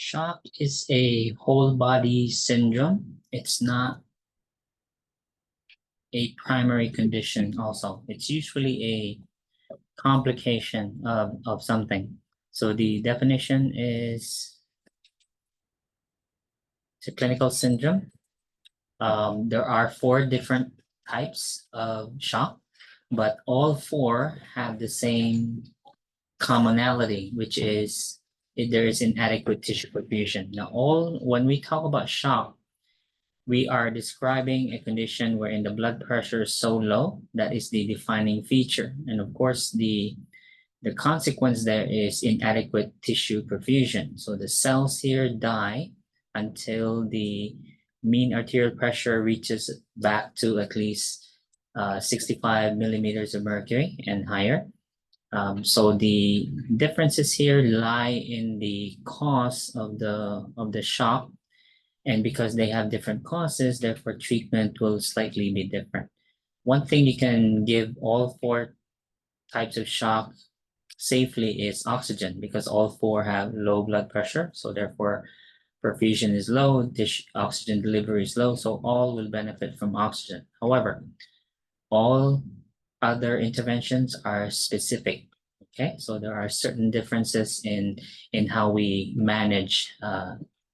Shock is a whole body syndrome. It's not a primary condition also. It's usually a complication of something. So the definition is it's a clinical syndrome. There are 4 different types of shock, but all 4 have the same commonality, which is there is inadequate tissue perfusion. Now, when we talk about shock, we are describing a condition wherein the blood pressure is so low that is the defining feature. And of course, the consequence there is inadequate tissue perfusion. So the cells here die until the mean arterial pressure reaches back to at least 65 millimeters of mercury and higher. So the differences here lie in the cause of the shock, and because they have different causes, therefore treatment will slightly be different. One thing you can give all 4 types of shock safely is oxygen, because all 4 have low blood pressure, so therefore perfusion is low, oxygen delivery is low, so all will benefit from oxygen. However, all other interventions are specific. Okay, so there are certain differences in how we manage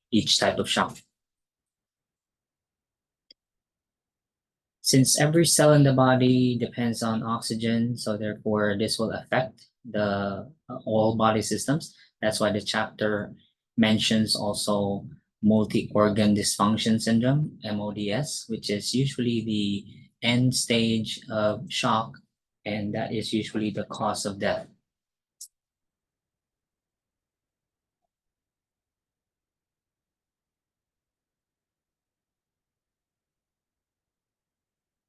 each type of shock. Since every cell in the body depends on oxygen, so therefore this will affect the all body systems. That's why the chapter mentions also multi-organ dysfunction syndrome, MODS, which is usually the end stage of shock, and that is usually the cause of death.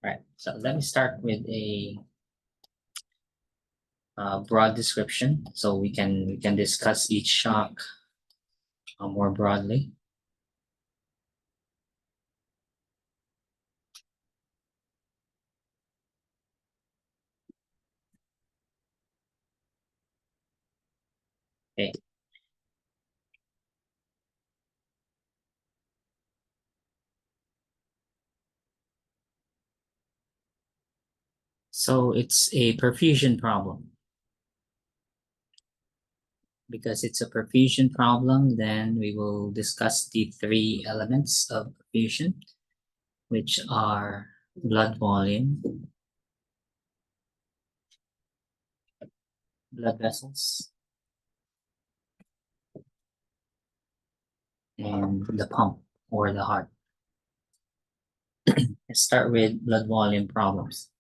Right, so let me start with a broad description, so we can discuss each shock more broadly. Okay. So it's a perfusion problem. Because it's a perfusion problem, then we will discuss the 3 elements of perfusion, which are blood volume, blood vessels, and the pump or the heart. Let's start with blood volume problems.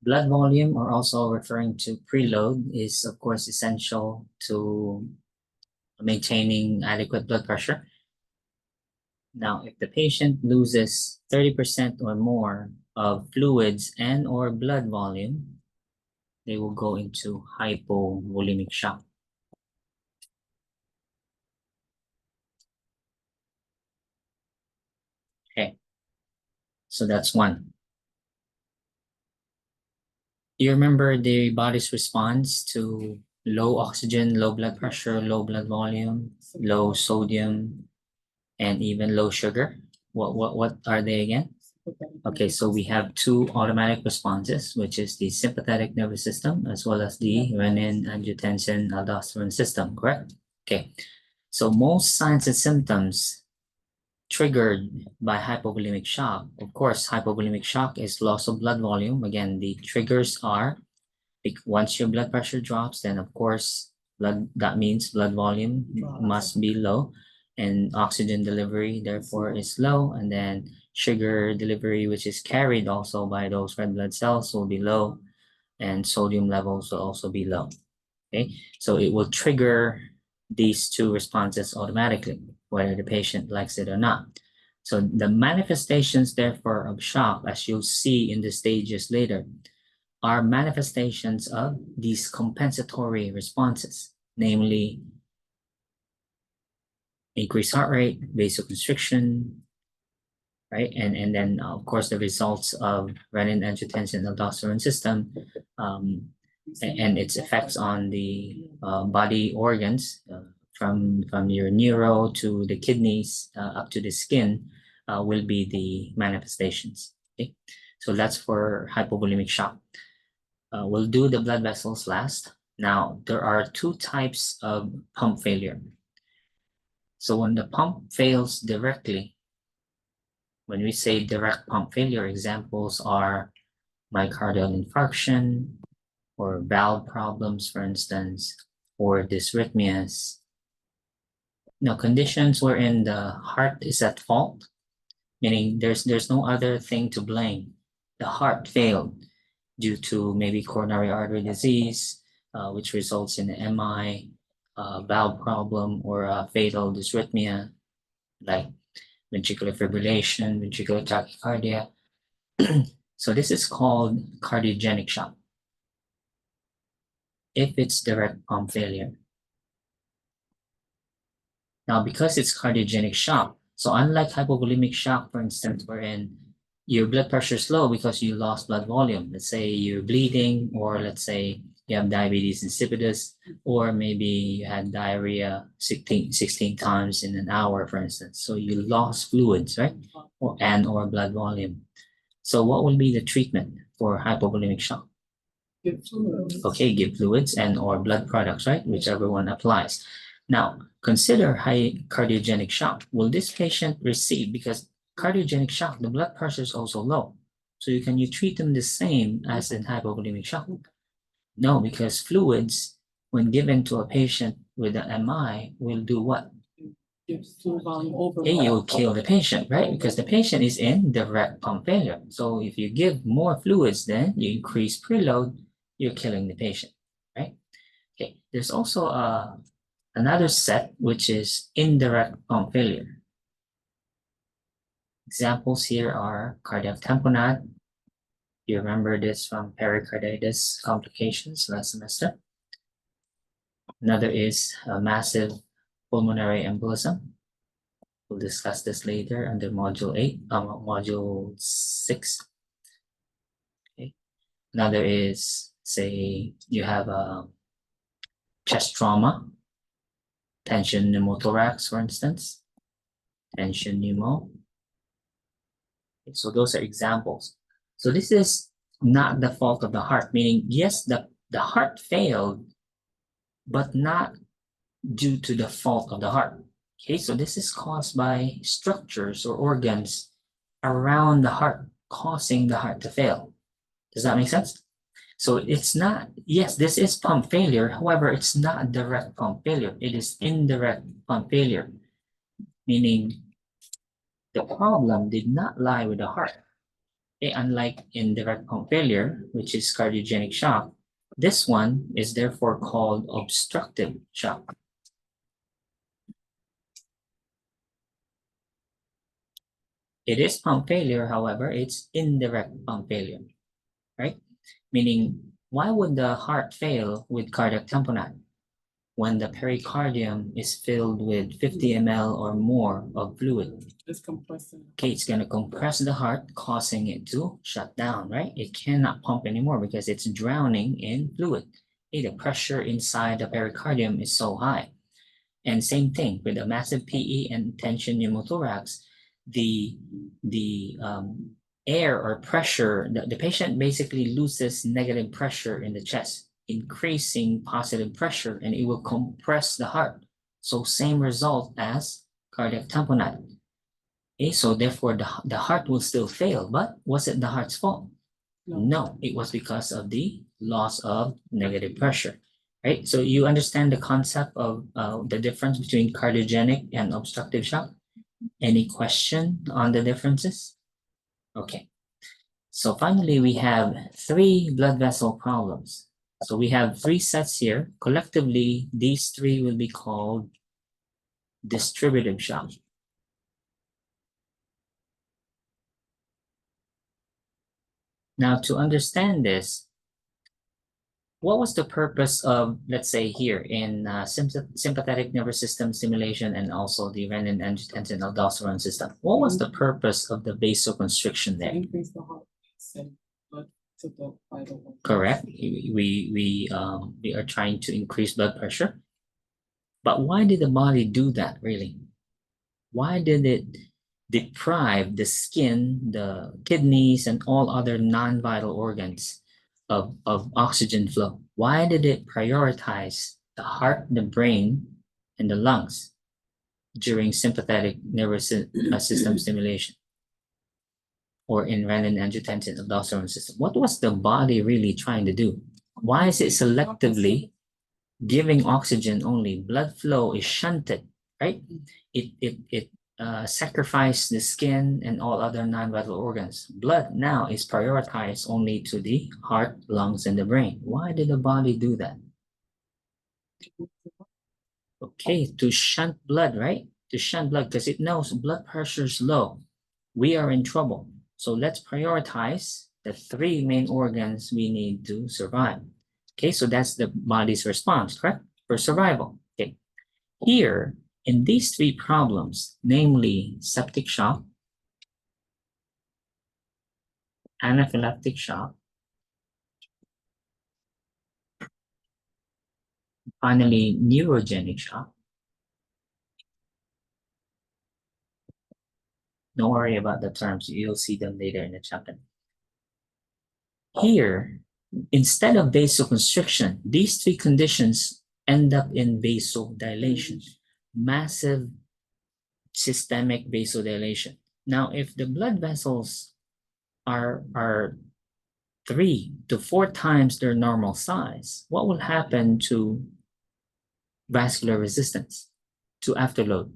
Blood volume, or also referring to preload, is of course essential to maintaining adequate blood pressure. Now, if the patient loses 30% or more of fluids and or blood volume, they will go into hypovolemic shock. Okay, so that's one. You remember the body's response to low oxygen, low blood pressure, low blood volume, low sodium, and even low sugar. What are they again? Okay, so we have 2 automatic responses, which is the sympathetic nervous system as well as the renin-angiotensin-aldosterone system, correct? Okay, so most signs and symptoms triggered by hypovolemic shock. Of course, hypovolemic shock is loss of blood volume. Again, the triggers are once your blood pressure drops, then of course that means blood volume must be low, and oxygen delivery therefore is low, and then sugar delivery, which is carried also by those red blood cells, will be low, and sodium levels will also be low. Okay, so it will trigger these 2 responses automatically, whether the patient likes it or not. So the manifestations therefore of shock, as you'll see in the stages later, are manifestations of these compensatory responses, namely increased heart rate, vasoconstriction, right? And then of course the results of renin-angiotensin-aldosterone system and its effects on the body organs from your neuro to the kidneys up to the skin will be the manifestations. Okay, so that's for hypovolemic shock. We'll do the blood vessels last. Now, there are two types of pump failure. So when the pump fails directly, when we say direct pump failure, examples are myocardial infarction or valve problems, for instance, or dysrhythmias. Now, conditions wherein the heart is at fault, meaning there's no other thing to blame. The heart failed due to maybe coronary artery disease, which results in an MI, valve problem, or a fatal dysrhythmia, like ventricular fibrillation, ventricular tachycardia. So this is called cardiogenic shock if it's direct pump failure. Now, because it's cardiogenic shock, so unlike hypovolemic shock, for instance, wherein your blood pressure is low because you lost blood volume, let's say you're bleeding, or let's say you have diabetes insipidus, or maybe you had diarrhea 16 times in an hour, for instance. So you lost fluids, right? Or blood volume. So what will be the treatment for hypovolemic shock? Give fluids. Okay, give fluids and or blood products, right? Whichever one applies. Now, consider high cardiogenic shock. Will this patient receive, because cardiogenic shock, the blood pressure is also low. So can you treat them the same as in hypovolemic shock? No, because fluids, when given to a patient with an MI, will do what? Gives fluid volume over. You will kill the patient, right? Because the patient is in direct pump failure. So if you give more fluids, then you increase preload, you're killing the patient, right? Okay, there's also another set, which is indirect pump failure. Examples here are cardiac tamponade. You remember this from pericarditis complications last semester. Another is a massive pulmonary embolism. We'll discuss this later under module 6. Okay. Another is, say, you have a chest trauma, tension pneumothorax, for instance, tension pneumo. Okay, so those are examples. So this is not the fault of the heart, meaning, yes, the heart failed, but not due to the fault of the heart. Okay, so this is caused by structures or organs around the heart, causing the heart to fail. Does that make sense? So it's not, yes, this is pump failure. However, it's not direct pump failure. It is indirect pump failure, meaning the problem did not lie with the heart. Okay, unlike indirect pump failure, which is cardiogenic shock, this one is therefore called obstructive shock. It is pump failure, however, it's indirect pump failure, right? Meaning, why would the heart fail with cardiac tamponade when the pericardium is filled with 50 ml or more of fluid? It's compressing. Okay, it's going to compress the heart, causing it to shut down, right? It cannot pump anymore because it's drowning in fluid. Okay, the pressure inside the pericardium is so high. And same thing with a massive PE and tension pneumothorax, the air or pressure, the patient basically loses negative pressure in the chest, increasing positive pressure, and it will compress the heart. So same result as cardiac tamponade. Okay, so therefore the heart will still fail, but was it the heart's fault? No, it was because of the loss of negative pressure, right? So you understand the concept of the difference between cardiogenic and obstructive shock? Any question on the differences? Okay. So finally, we have 3 blood vessel problems. So we have 3 sets here. Collectively, these 3 will be called distributive shock. Now, to understand this, what was the purpose of, let's say here in sympathetic nervous system stimulation and also the renin, angiotensin, aldosterone system? What was the purpose of the vasoconstriction there? Increase the heart. to the vital organs. Correct. We are trying to increase blood pressure. But why did the body do that really? Why did it deprive the skin, the kidneys, and all other non-vital organs of oxygen flow? Why did it prioritize the heart, the brain, and the lungs during sympathetic nervous system stimulation? Or in renin-angiotensin-aldosterone system? What was the body really trying to do? Why is it selectively giving oxygen only? Blood flow is shunted, right? It sacrificed the skin and all other non-vital organs. Blood now is prioritized only to the heart, lungs, and the brain. Why did the body do that? Okay, to shunt blood, right? To shunt blood because it knows blood pressure is low. We are in trouble. So let's prioritize the three main organs we need to survive. Okay, so that's the body's response, correct? For survival. Okay. Here, in these three problems, namely septic shock, anaphylactic shock, finally neurogenic shock. Don't worry about the terms, you'll see them later in the chapter. Here, instead of vasoconstriction, these three conditions end up in vasodilation, massive systemic vasodilation. Now, if the blood vessels are 3 to 4 times their normal size, what will happen to vascular resistance, to afterload?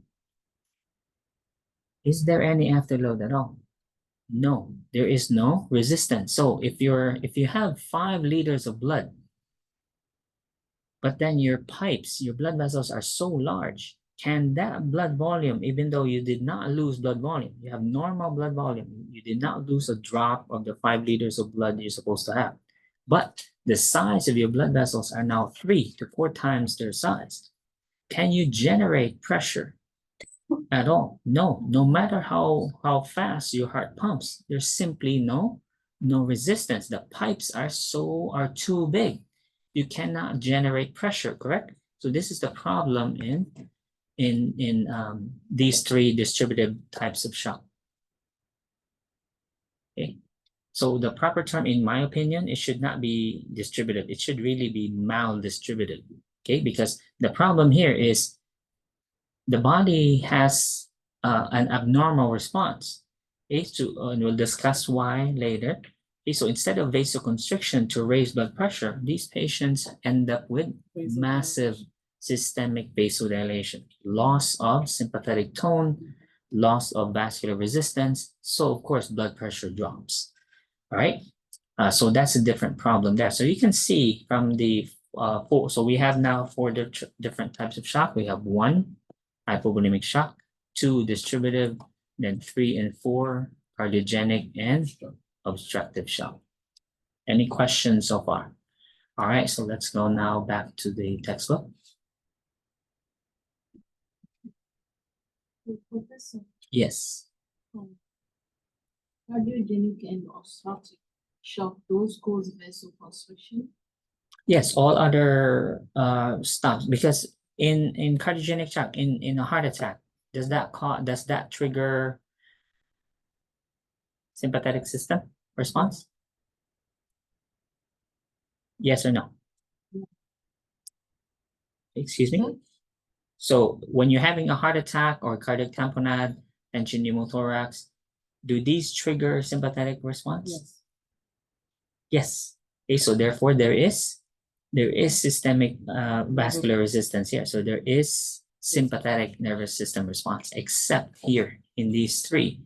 Is there any afterload at all? No, there is no resistance. So if you have 5 liters of blood, but then your pipes, your blood vessels are so large, can that blood volume, even though you did not lose blood volume, you have normal blood volume, you did not lose a drop of the 5 liters of blood you're supposed to have, but the size of your blood vessels are now 3 to 4 times their size. Can you generate pressure at all? No, no matter how fast your heart pumps, there's simply no resistance. The pipes are too big. You cannot generate pressure, correct? So this is the problem in these 3 distributive types of shock. Okay, so the proper term, in my opinion, it should not be distributive. It should really be maldistributive. Okay, because the problem here is the body has an abnormal response. Okay, and we'll discuss why later. Okay, so instead of vasoconstriction to raise blood pressure, these patients end up with massive systemic vasodilation, loss of sympathetic tone, loss of vascular resistance. So of course, blood pressure drops. All right. So that's a different problem there. So you can see from the 4. So we have now 4 different types of shock. We have 1 hypovolemic shock, 2 distributive, then 3 and 4 cardiogenic and obstructive shock. Any questions so far? All right, so let's go now back to the textbook. Professor, Yes. cardiogenic and obstructive shock, those cause vasoconstriction? Yes, all other stuff, because in cardiogenic shock, in a heart attack, does that trigger sympathetic system response? Yes or no? Excuse me? So when you're having a heart attack or cardiac tamponade, tension pneumothorax, do these trigger sympathetic response? Yes. Yes. Okay, so therefore there is systemic vascular resistance here. So there is sympathetic nervous system response, except here in these 3,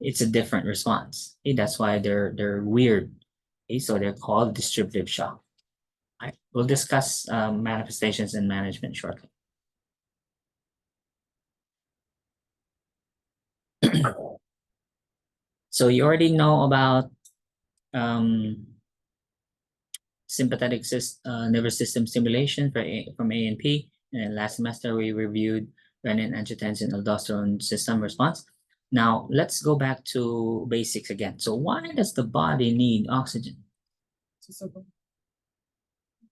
it's a different response. Okay, that's why they're weird. Okay, so they're called distributive shock. All right, we'll discuss manifestations and management shortly. So you already know about sympathetic nervous system stimulation from A&P. And last semester we reviewed renin-angiotensin-aldosterone system response. Now, let's go back to basics again. So why does the body need oxygen?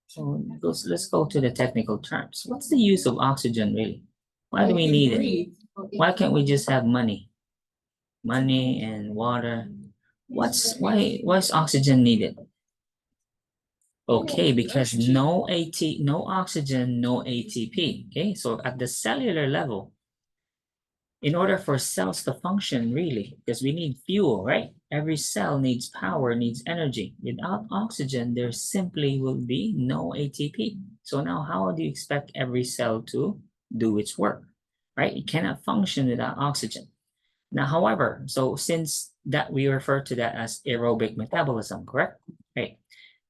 So let's go to the technical terms. What's the use of oxygen really? Why do we need it? Why can't we just have money? Money and water. Why is oxygen needed? Okay, because no oxygen, no ATP. Okay, so at the cellular level, in order for cells to function really, because we need fuel, right? Every cell needs power, needs energy. Without oxygen, there simply will be no ATP. So now how do you expect every cell to do its work, right? It cannot function without oxygen. Now, however, so since that we refer to that as aerobic metabolism, correct? Right.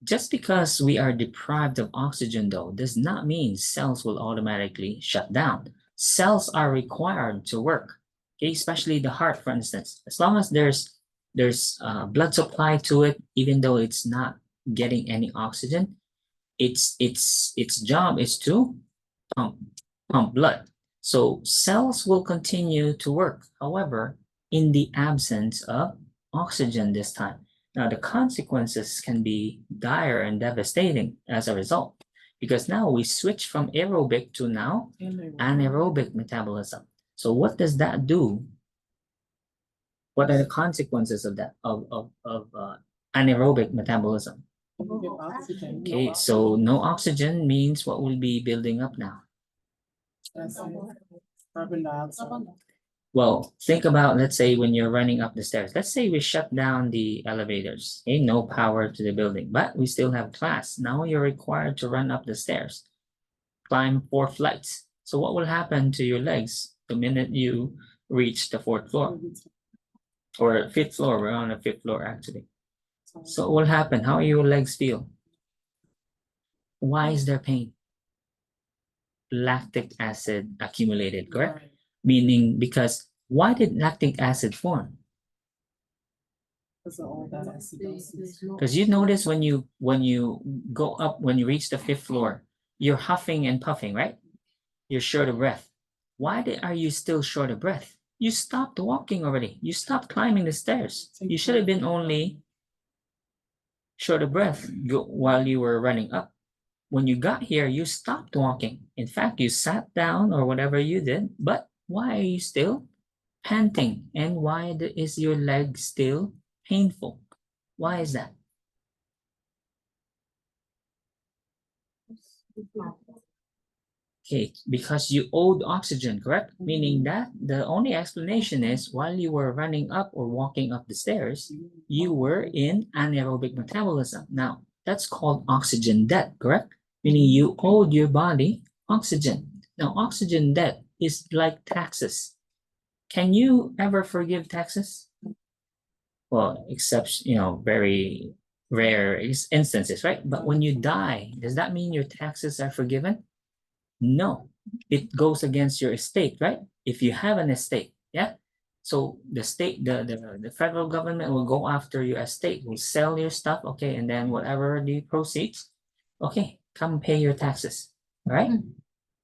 Just because we are deprived of oxygen, though, does not mean cells will automatically shut down. Cells are required to work, okay? Especially the heart, for instance. As long as there's blood supply to it, even though it's not getting any oxygen, its job is to pump blood. So cells will continue to work, however, in the absence of oxygen this time. Now, the consequences can be dire and devastating as a result, because now we switch from aerobic to now anaerobic metabolism. So what does that do? What are the consequences of that, of anaerobic metabolism? Okay, so no oxygen means what will be building up now? Carbon dioxide. Well, think about, let's say when you're running up the stairs, let's say we shut down the elevators, okay, no power to the building, but we still have class. Now you're required to run up the stairs, climb 4 flights. So what will happen to your legs the minute you reach the 4th floor or 5th floor? We're on the 5th floor actually. So what will happen? How your legs feel? Why is there pain? Lactic acid accumulated, correct? Meaning, because why did lactic acid form? Because you notice when you go up, when you reach the 5th floor, you're huffing and puffing, right? You're short of breath. Why are you still short of breath? You stopped walking already. You stopped climbing the stairs. You should have been only short of breath while you were running up. When you got here, you stopped walking. In fact, you sat down or whatever you did, but why are you still panting? And why is your leg still painful? Why is that? Okay, because you owed oxygen, correct? Meaning that the only explanation is while you were running up or walking up the stairs, you were in anaerobic metabolism. Now, that's called oxygen debt, correct? Meaning you owed your body oxygen. Now, oxygen debt is like taxes. Can you ever forgive taxes? Well, except, very rare instances, right? But when you die, does that mean your taxes are forgiven? No, it goes against your estate, right? If you have an estate, yeah. So the state, the federal government will go after your estate, will sell your stuff, okay, and then whatever the proceeds, okay, come pay your taxes, right?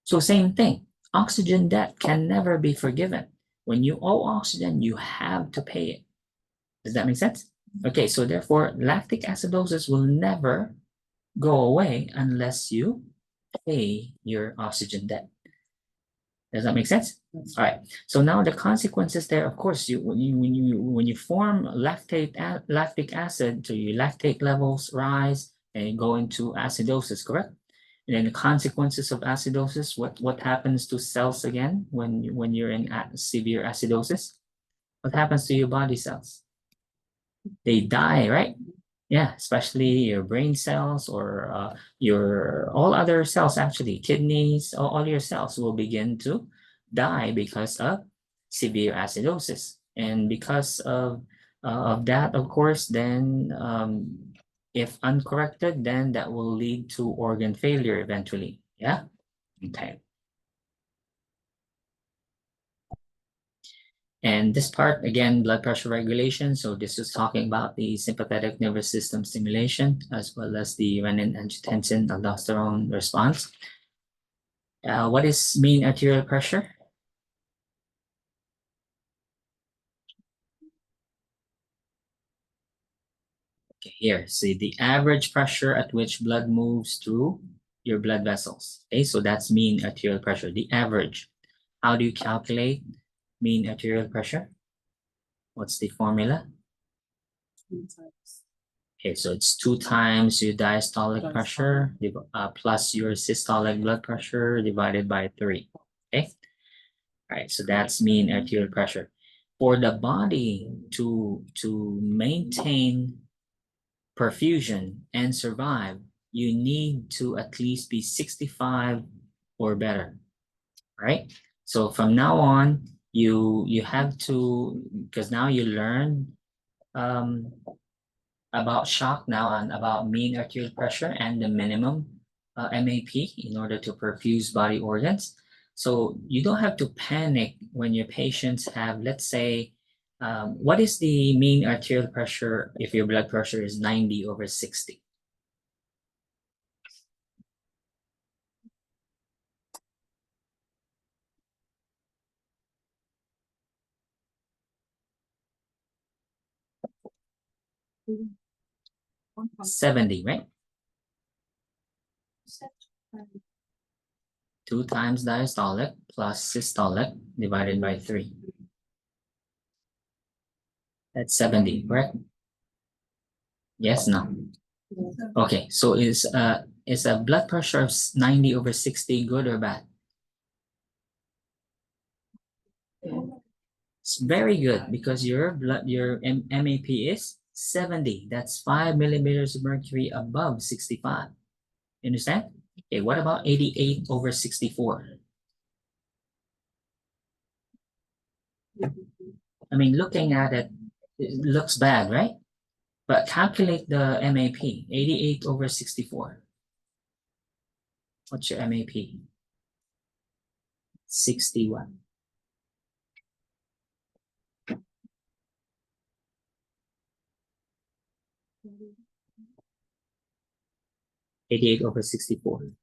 So same thing, oxygen debt can never be forgiven. When you owe oxygen, you have to pay it. Does that make sense? Okay, so therefore, lactic acidosis will never go away unless you pay your oxygen debt. Does that make sense? All right. So now the consequences there, of course, when you form lactic acid, so your lactate levels rise and you go into acidosis, correct? And then the consequences of acidosis, what happens to cells again when you're in severe acidosis? What happens to your body cells? They die, right? Yeah, especially your brain cells or your all other cells, actually, kidneys, all your cells will begin to die because of severe acidosis. And because of that, of course, then if uncorrected, then that will lead to organ failure eventually. Yeah, okay. And this part, again, blood pressure regulation. So this is talking about the sympathetic nervous system stimulation, as well as the renin-angiotensin aldosterone response. What is mean arterial pressure? Okay, here, see the average pressure at which blood moves through your blood vessels. Okay, so that's mean arterial pressure, the average. How do you calculate mean arterial pressure? What's the formula? Okay, so it's 2 times your diastolic pressure plus your systolic blood pressure divided by 3. Okay, all right, so that's mean arterial pressure. For the body to maintain perfusion and survive, you need to at least be 65 or better, right? So from now on, you have to, because now you learn about shock now and about mean arterial pressure and the minimum MAP in order to perfuse body organs. So you don't have to panic when your patients have, let's say, what is the mean arterial pressure if your blood pressure is 90/60? Mm. 70, right? 2 times diastolic plus systolic divided by 3. That's 70, correct? Yes, no. Okay, so is a blood pressure of 90/60 good or bad? It's very good because your MAP is 70. That's 5 millimeters of mercury above 65. You understand? Okay, what about 88/64? I mean, looking at it, it looks bad, right? But calculate the MAP, 88/64. What's your MAP? 61. 88/64.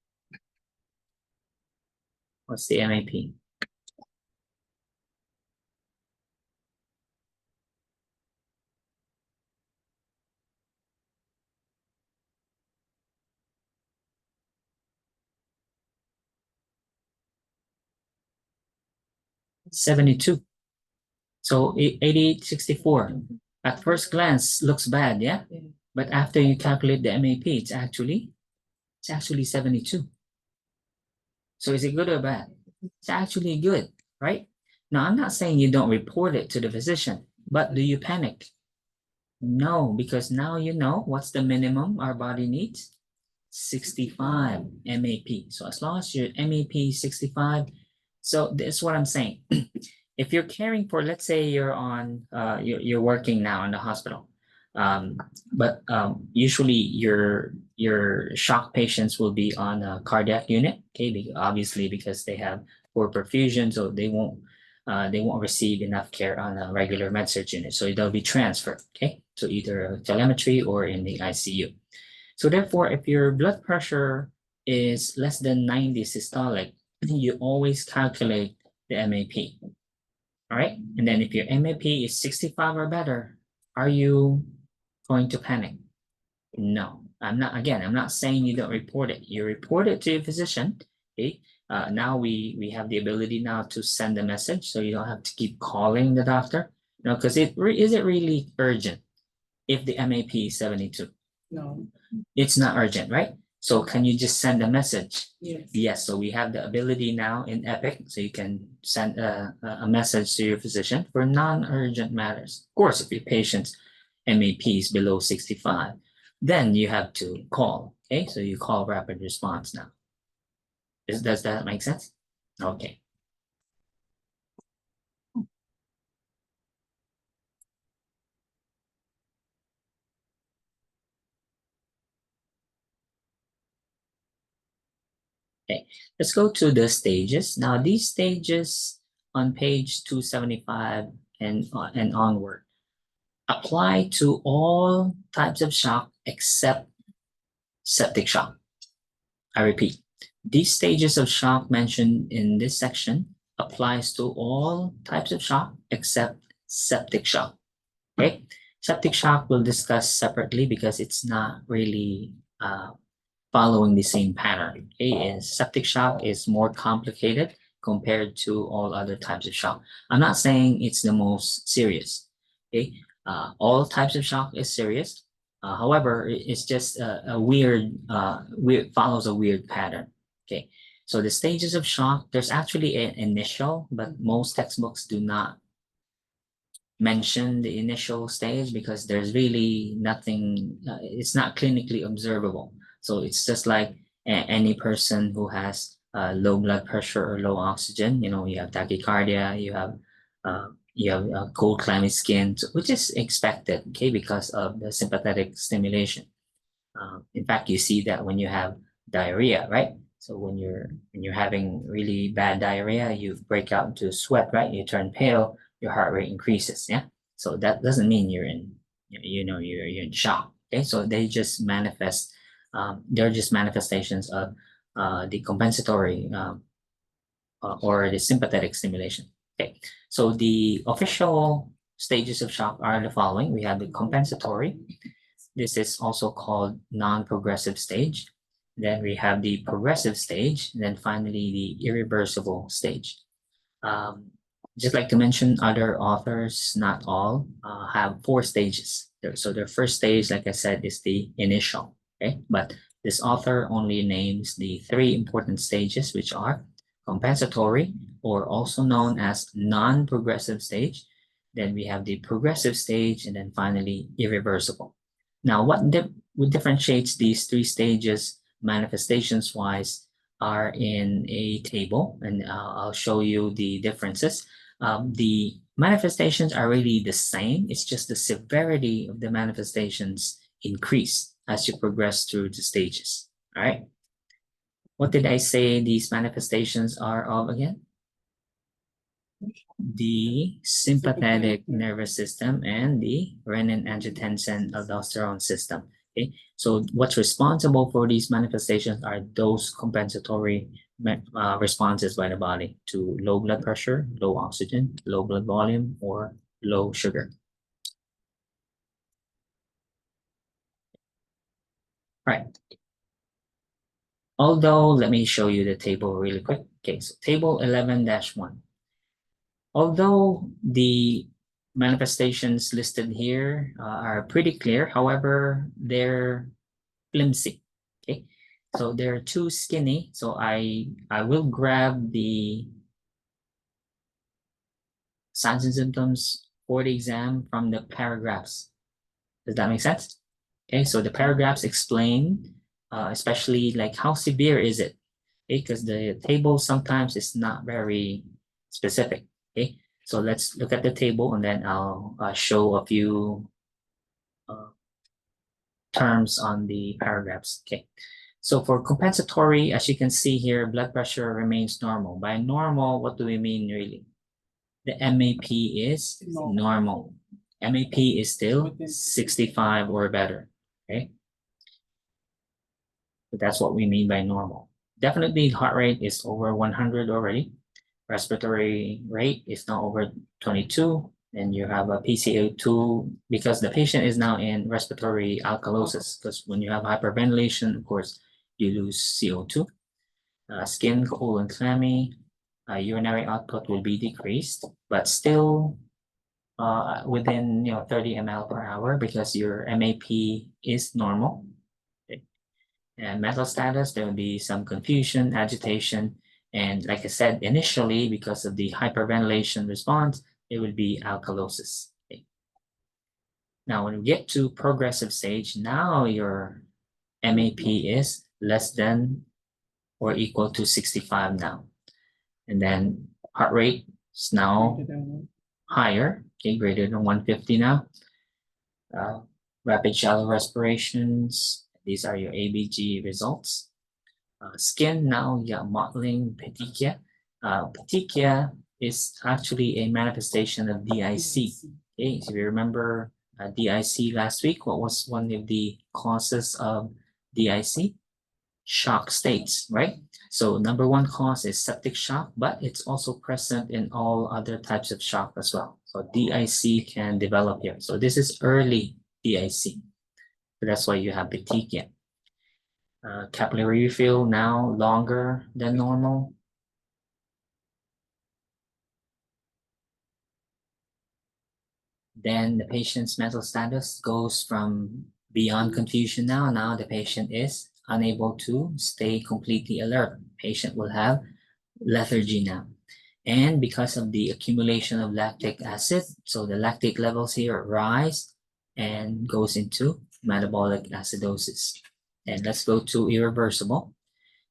What's the MAP? 72. So 88/64 at first glance looks bad, yeah? But after you calculate the MAP, it's actually 72. So is it good or bad? It's actually good, right? Now, I'm not saying you don't report it to the physician, but do you panic? No, because now you know what's the minimum our body needs? 65 MAP. So as long as your MAP is 65, so this is what I'm saying. If you're caring for, let's say you're on, you're working now in the hospital, but usually your shock patients will be on a cardiac unit, okay? Obviously because they have poor perfusion, so they won't receive enough care on a regular med-surg unit, so they'll be transferred, okay? So either telemetry or in the ICU. So therefore, if your blood pressure is less than 90 systolic, you always calculate the MAP. All right. And then if your MAP is 65 or better, are you going to panic? No, I'm not. Again, I'm not saying you don't report it. You report it to your physician. Okay. Now we have the ability now to send a message, so you don't have to keep calling the doctor. No, because is it really urgent if the MAP is 72? No, It's not urgent, right? So can you just send a message? yes. Yes, so we have the ability now in Epic, so you can send a message to your physician for non-urgent matters. Of course, if your patient's MAP is below 65, then you have to call, okay? So you call rapid response now. Does that make sense? Okay. Okay, let's go to the stages. Now, these stages on page 275 and onward apply to all types of shock except septic shock. I repeat, these stages of shock mentioned in this section applies to all types of shock except septic shock. Okay, Septic shock we'll discuss separately because it's not really following the same pattern. Okay, is septic shock is more complicated compared to all other types of shock. I'm not saying it's the most serious. Okay, all types of shock is serious. However, it's just a weird, follows a weird pattern. Okay, so the stages of shock, there's actually an initial, but most textbooks do not mention the initial stage because there's really nothing, it's not clinically observable. So it's just like any person who has low blood pressure or low oxygen, you have tachycardia, you have cold clammy skin, which is expected, okay, because of the sympathetic stimulation. In fact, you see that when you have diarrhea, right? So when you're having really bad diarrhea, you break out into sweat, right? You turn pale, your heart rate increases, yeah. So that doesn't mean you're in shock. Okay, so they just manifest. They're just manifestations of the compensatory or the sympathetic stimulation. Okay, so the official stages of shock are the following. We have the compensatory. This is also called non-progressive stage. Then we have the progressive stage, and then finally the irreversible stage. Just like to mention, other authors, not all, have 4 stages. So their first stage, like I said, is the initial. Okay, but this author only names the 3 important stages, which are compensatory, or also known as non-progressive stage. Then we have the progressive stage, and then finally irreversible. Now, what differentiates these 3 stages manifestations wise are in a table, and I'll show you the differences. The manifestations are really the same. It's just the severity of the manifestations increase as you progress through the stages. All right. What did I say these manifestations are of again? The sympathetic nervous system and the renin-angiotensin-aldosterone system. Okay, so what's responsible for these manifestations are those compensatory responses by the body to low blood pressure, low oxygen, low blood volume, or low sugar. Right. Although, let me show you the table really quick. Okay, so table 11-1. Although the manifestations listed here are pretty clear, however, they're flimsy. Okay, so they're too skinny. So I will grab the signs and symptoms for the exam from the paragraphs. Does that make sense? Okay, so the paragraphs explain, especially like how severe is it? Okay, because the table sometimes is not very specific. Okay, so let's look at the table and then I'll show a few terms on the paragraphs. Okay, so for compensatory, as you can see here, blood pressure remains normal. By normal, what do we mean really? The MAP is normal. MAP is still 65 or better. Okay, so that's what we mean by normal. Definitely heart rate is over 100 already. Respiratory rate is now over 22, and you have a PCO2 because the patient is now in respiratory alkalosis, because when you have hyperventilation, of course, you lose CO2. Skin cold and clammy, urinary output will be decreased, but still within 30 ml per hour because your MAP is normal. Okay. And mental status, there will be some confusion, agitation, and like I said initially, because of the hyperventilation response, it would be alkalosis. Okay. Now, when we get to progressive stage, now your MAP is less than or equal to 65 now. And then heart rate is now higher, okay, greater than 150 now. Rapid shallow respirations, these are your ABG results. Skin, now you got mottling, petechia. Petechia is actually a manifestation of DIC. Okay, so if you remember DIC last week, what was one of the causes of DIC? shock states, right? So number one cause is septic shock, but it's also present in all other types of shock as well. So DIC can develop here. So this is early DIC. So that's why you have petechia. Capillary refill now longer than normal. Then the patient's mental status goes from beyond confusion now. Now the patient is unable to stay completely alert. Patient will have lethargy now. And because of the accumulation of lactic acid, so the lactate levels here rise and goes into metabolic acidosis. And let's go to irreversible.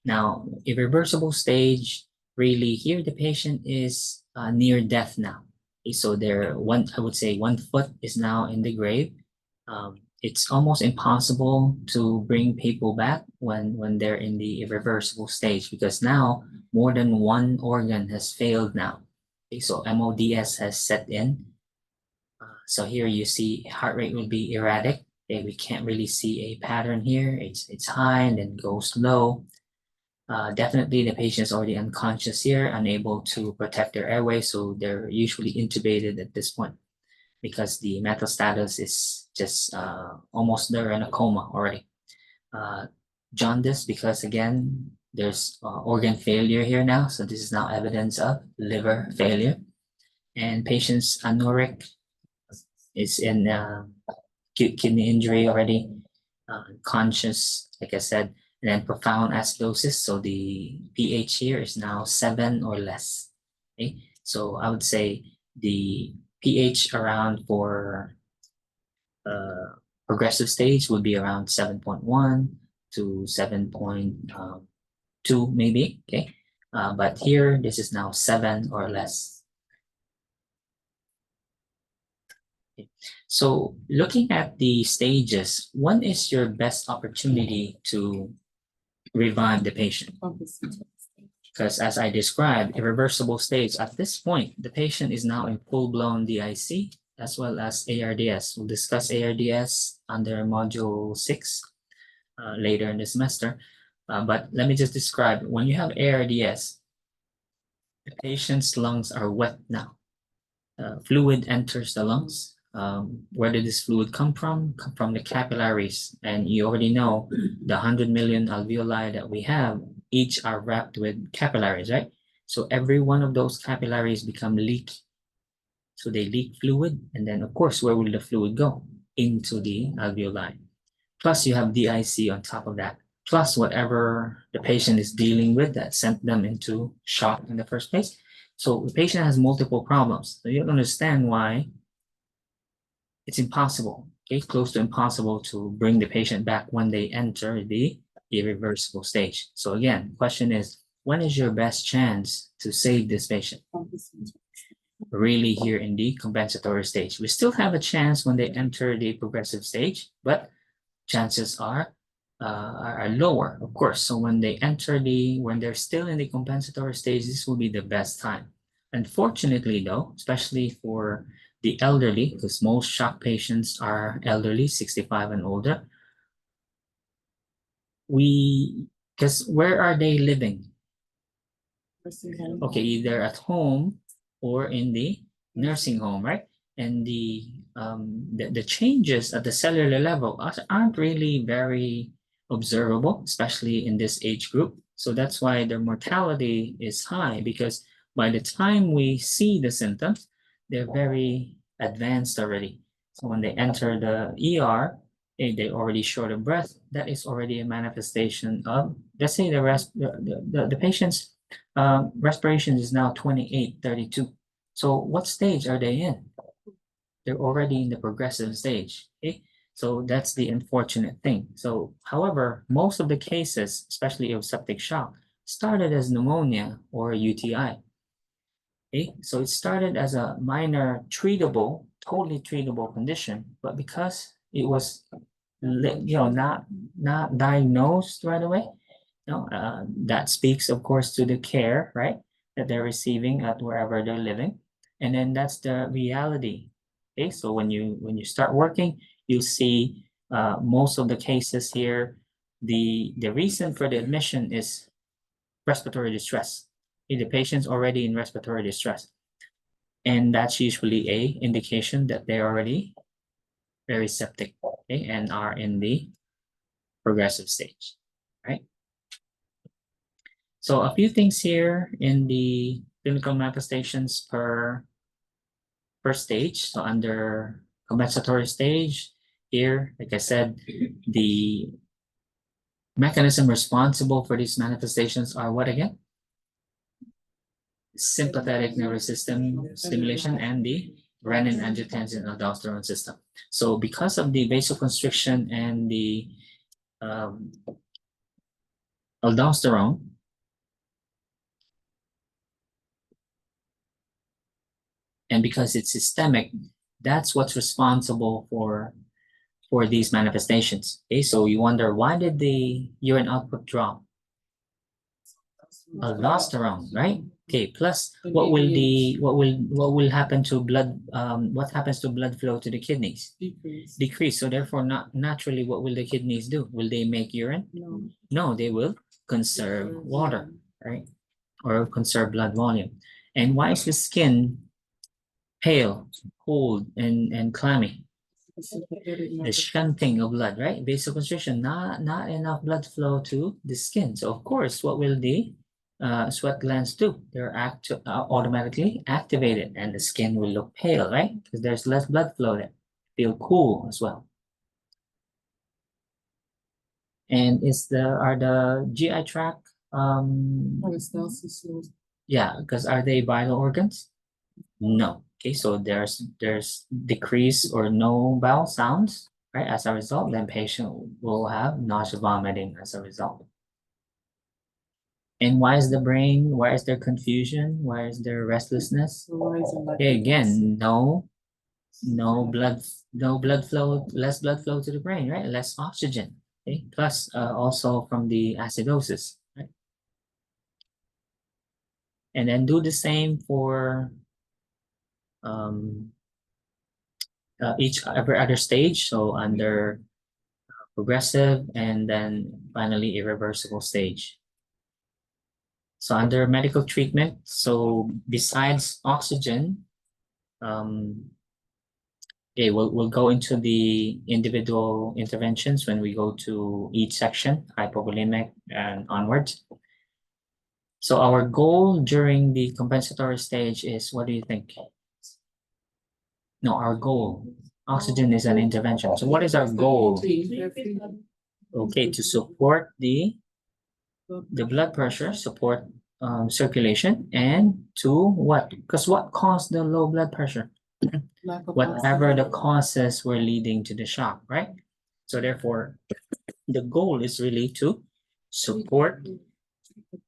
Now, irreversible stage, really here the patient is near death now. Okay, so I would say 1 foot is now in the grave. It's almost impossible to bring people back when they're in the irreversible stage because now more than one organ has failed now. Okay, so MODS has set in. So here you see heart rate will be erratic. Okay, we can't really see a pattern here. It's high and then goes low. Definitely the patient is already unconscious here, unable to protect their airway, so they're usually intubated at this point because the mental status is just almost they're in a coma already. Jaundice, because again, there's organ failure here now, so this is now evidence of liver failure. And patient's anuric is in kidney injury already, conscious, like I said, and then profound acidosis. So the pH here is now 7 or less. Okay, so I would say the pH around for progressive stage would be around 7.1 to 7.2 maybe. Okay, but here this is now 7 or less. Okay. So looking at the stages, when is your best opportunity to revive the patient? Because as I described, irreversible stage, at this point, the patient is now in full-blown DIC as well as ARDS. We'll discuss ARDS under module 6 later in the semester. But let me just describe, when you have ARDS, the patient's lungs are wet now. Fluid enters the lungs. Where did this fluid come from? Come from the capillaries. And you already know the 100 million alveoli that we have, each are wrapped with capillaries, right? So every one of those capillaries become leaky. So they leak fluid, and then of course, where will the fluid go? Into the alveoli. Plus you have DIC on top of that. Plus whatever the patient is dealing with that sent them into shock in the first place. So the patient has multiple problems. So you understand why it's impossible, okay, close to impossible to bring the patient back when they enter the irreversible stage. So again, question is, when is your best chance to save this patient? Really here in the compensatory stage. We still have a chance when they enter the progressive stage, but chances are lower, of course. So when they when they're still in the compensatory stage, this will be the best time. Unfortunately though, especially for the elderly, because most shock patients are elderly, 65 and older, because where are they living? Okay, either at home or in the nursing home, right? And the changes at the cellular level aren't really very observable, especially in this age group. So that's why their mortality is high, because by the time we see the symptoms, they're very advanced already. So when they enter the ER, they're already short of breath. That is already a manifestation of, let's say the patient's respiration is now 28, 32. So what stage are they in? They're already in the progressive stage. Okay, so that's the unfortunate thing. So, however, most of the cases, especially of septic shock, started as pneumonia or UTI. Okay, so it started as a minor treatable, totally treatable condition, but because it was, not diagnosed right away, that speaks, of course, to the care, right, that they're receiving at wherever they're living, and then that's the reality. Okay, so when you start working, you see most of the cases here the reason for the admission is respiratory distress. Okay, the patient's already in respiratory distress. And that's usually a indication that they're already very septic, okay, and are in the progressive stage, right? So a few things here in the clinical manifestations per stage. So under compensatory stage, here, like I said, the mechanism responsible for these manifestations are what again? Sympathetic nervous system stimulation and the renin-angiotensin-aldosterone system. So because of the vasoconstriction and the aldosterone, and because it's systemic, that's what's responsible for these manifestations. Okay, so you wonder, why did the urine output drop? Aldosterone, right? Okay, plus what will happen to blood, what happens to blood flow to the kidneys? Decrease. So therefore, not naturally, what will the kidneys do? Will they make urine? No. No, they will conserve water, right? Or conserve blood volume. And why is the skin pale, cold, and clammy? The shunting of blood, right? Vasoconstriction, not enough blood flow to the skin. So of course, what will the sweat glands do? They're automatically activated, and the skin will look pale, right? Because there's less blood flow there. Feel cool as well. And are the GI tract Peristalsis. yeah, because are they vital organs? No. Okay, so there's decrease or no bowel sounds, right? As a result, then patient will have nausea, vomiting as a result. And why is there confusion? Why is there restlessness? Okay, again, no blood flow, less blood flow to the brain, right? Less oxygen. Okay, plus also from the acidosis, right? And then do the same for every other stage. So under progressive and then finally irreversible stage. So under medical treatment, so besides oxygen, okay, we'll go into the individual interventions when we go to each section, hypovolemic and onwards. So our goal during the compensatory stage is, what do you think? No, our goal. Oxygen is an intervention. So what is our goal? Okay, to support the blood pressure, support circulation, and to what? Because what caused the low blood pressure? Whatever the causes were leading to the shock, right? So therefore, the goal is really to support,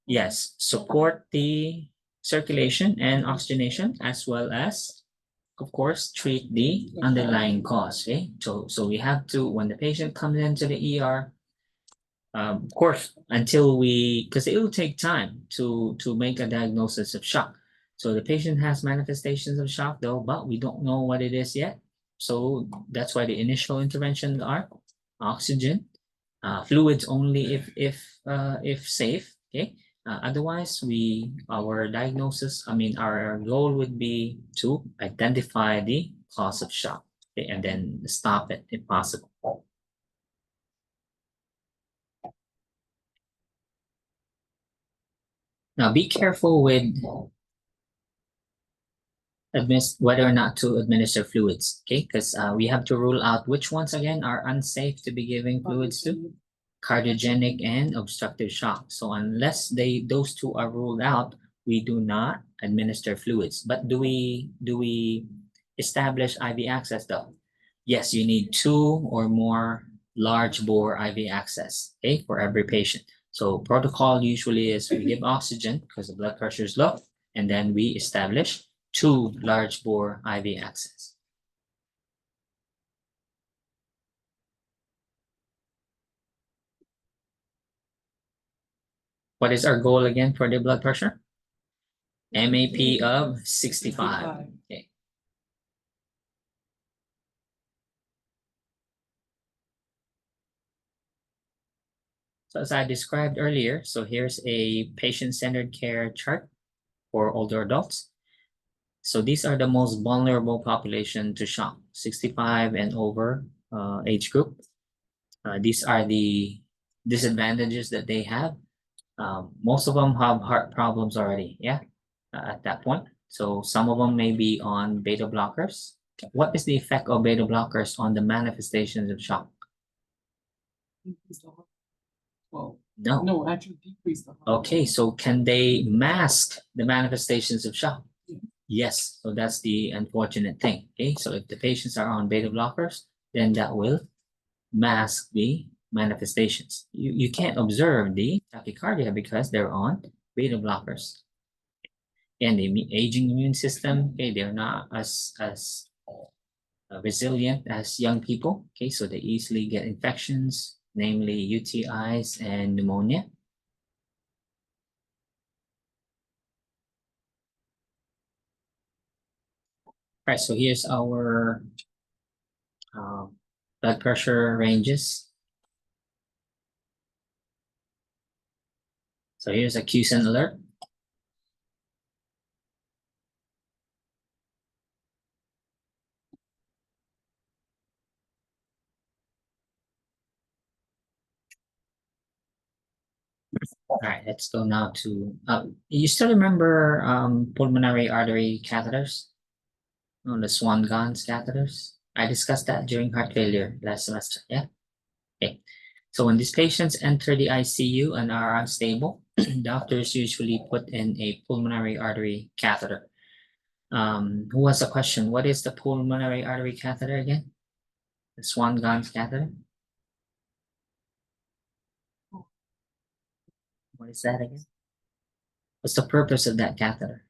yes, support the circulation and oxygenation, as well as, of course, treat the underlying cause. Okay, so we have to, when the patient comes into the ER, of course, until because it will take time to make a diagnosis of shock. So the patient has manifestations of shock though, but we don't know what it is yet. So that's why the initial interventions are oxygen, fluids only if safe. Okay. Otherwise, our diagnosis, our goal would be to identify the cause of shock, okay, and then stop it if possible. Now, be careful with whether or not to administer fluids, okay? Because we have to rule out which ones, again, are unsafe to be giving fluids to. Cardiogenic and obstructive shock. So unless those two are ruled out, we do not administer fluids. But do we establish IV access though? Yes, you need 2 or more large bore IV access, okay, for every patient. So protocol usually is we give oxygen because the blood pressure is low, and then we establish 2 large bore IV access. What is our goal again for the blood pressure? MAP of 65. Okay. So as I described earlier, so here's a patient-centered care chart for older adults. So these are the most vulnerable population to shock, 65 and over age group. These are the disadvantages that they have. Most of them have heart problems already, yeah, at that point. So some of them may be on beta blockers. What is the effect of beta blockers on the manifestations of shock? Increase the heart. Well, No. no, actually decrease the heart. Okay, so can they mask the manifestations of shock? Yeah. Yes, so that's the unfortunate thing. Okay, so if the patients are on beta blockers, then that will mask the manifestations. You can't observe the tachycardia because they're on beta blockers. And the aging immune system, okay, they're not as resilient as young people. Okay, so they easily get infections, namely UTIs and pneumonia. Right, so here's our blood pressure ranges. So here's a QSEN alert. All right, let's go now to, you still remember pulmonary artery catheters? Oh, the Swan-Ganz catheters? I discussed that during heart failure last semester, yeah? Okay, so when these patients enter the ICU and are unstable, doctors usually put in a pulmonary artery catheter. Who has a question? What is the pulmonary artery catheter again? The Swan-Ganz catheter? What is that again? What's the purpose of that catheter?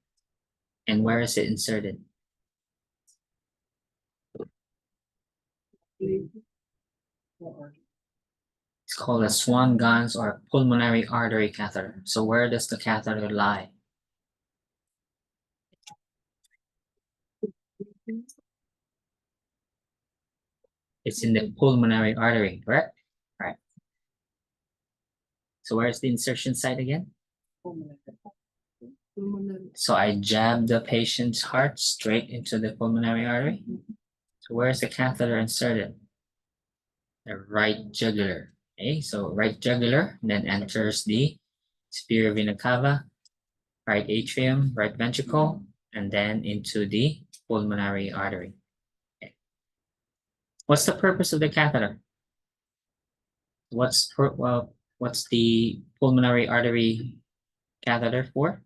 And where is it inserted? It's called a Swan-Ganz or pulmonary artery catheter. So where does the catheter lie? It's in the pulmonary artery, correct? Right. So where's the insertion site again? So I jab the patient's heart straight into the pulmonary artery. So where's the catheter inserted? The right jugular. Okay, so right jugular, then enters the superior vena cava, right atrium, right ventricle, and then into the pulmonary artery. Okay. What's the purpose of the catheter? What's the pulmonary artery catheter for?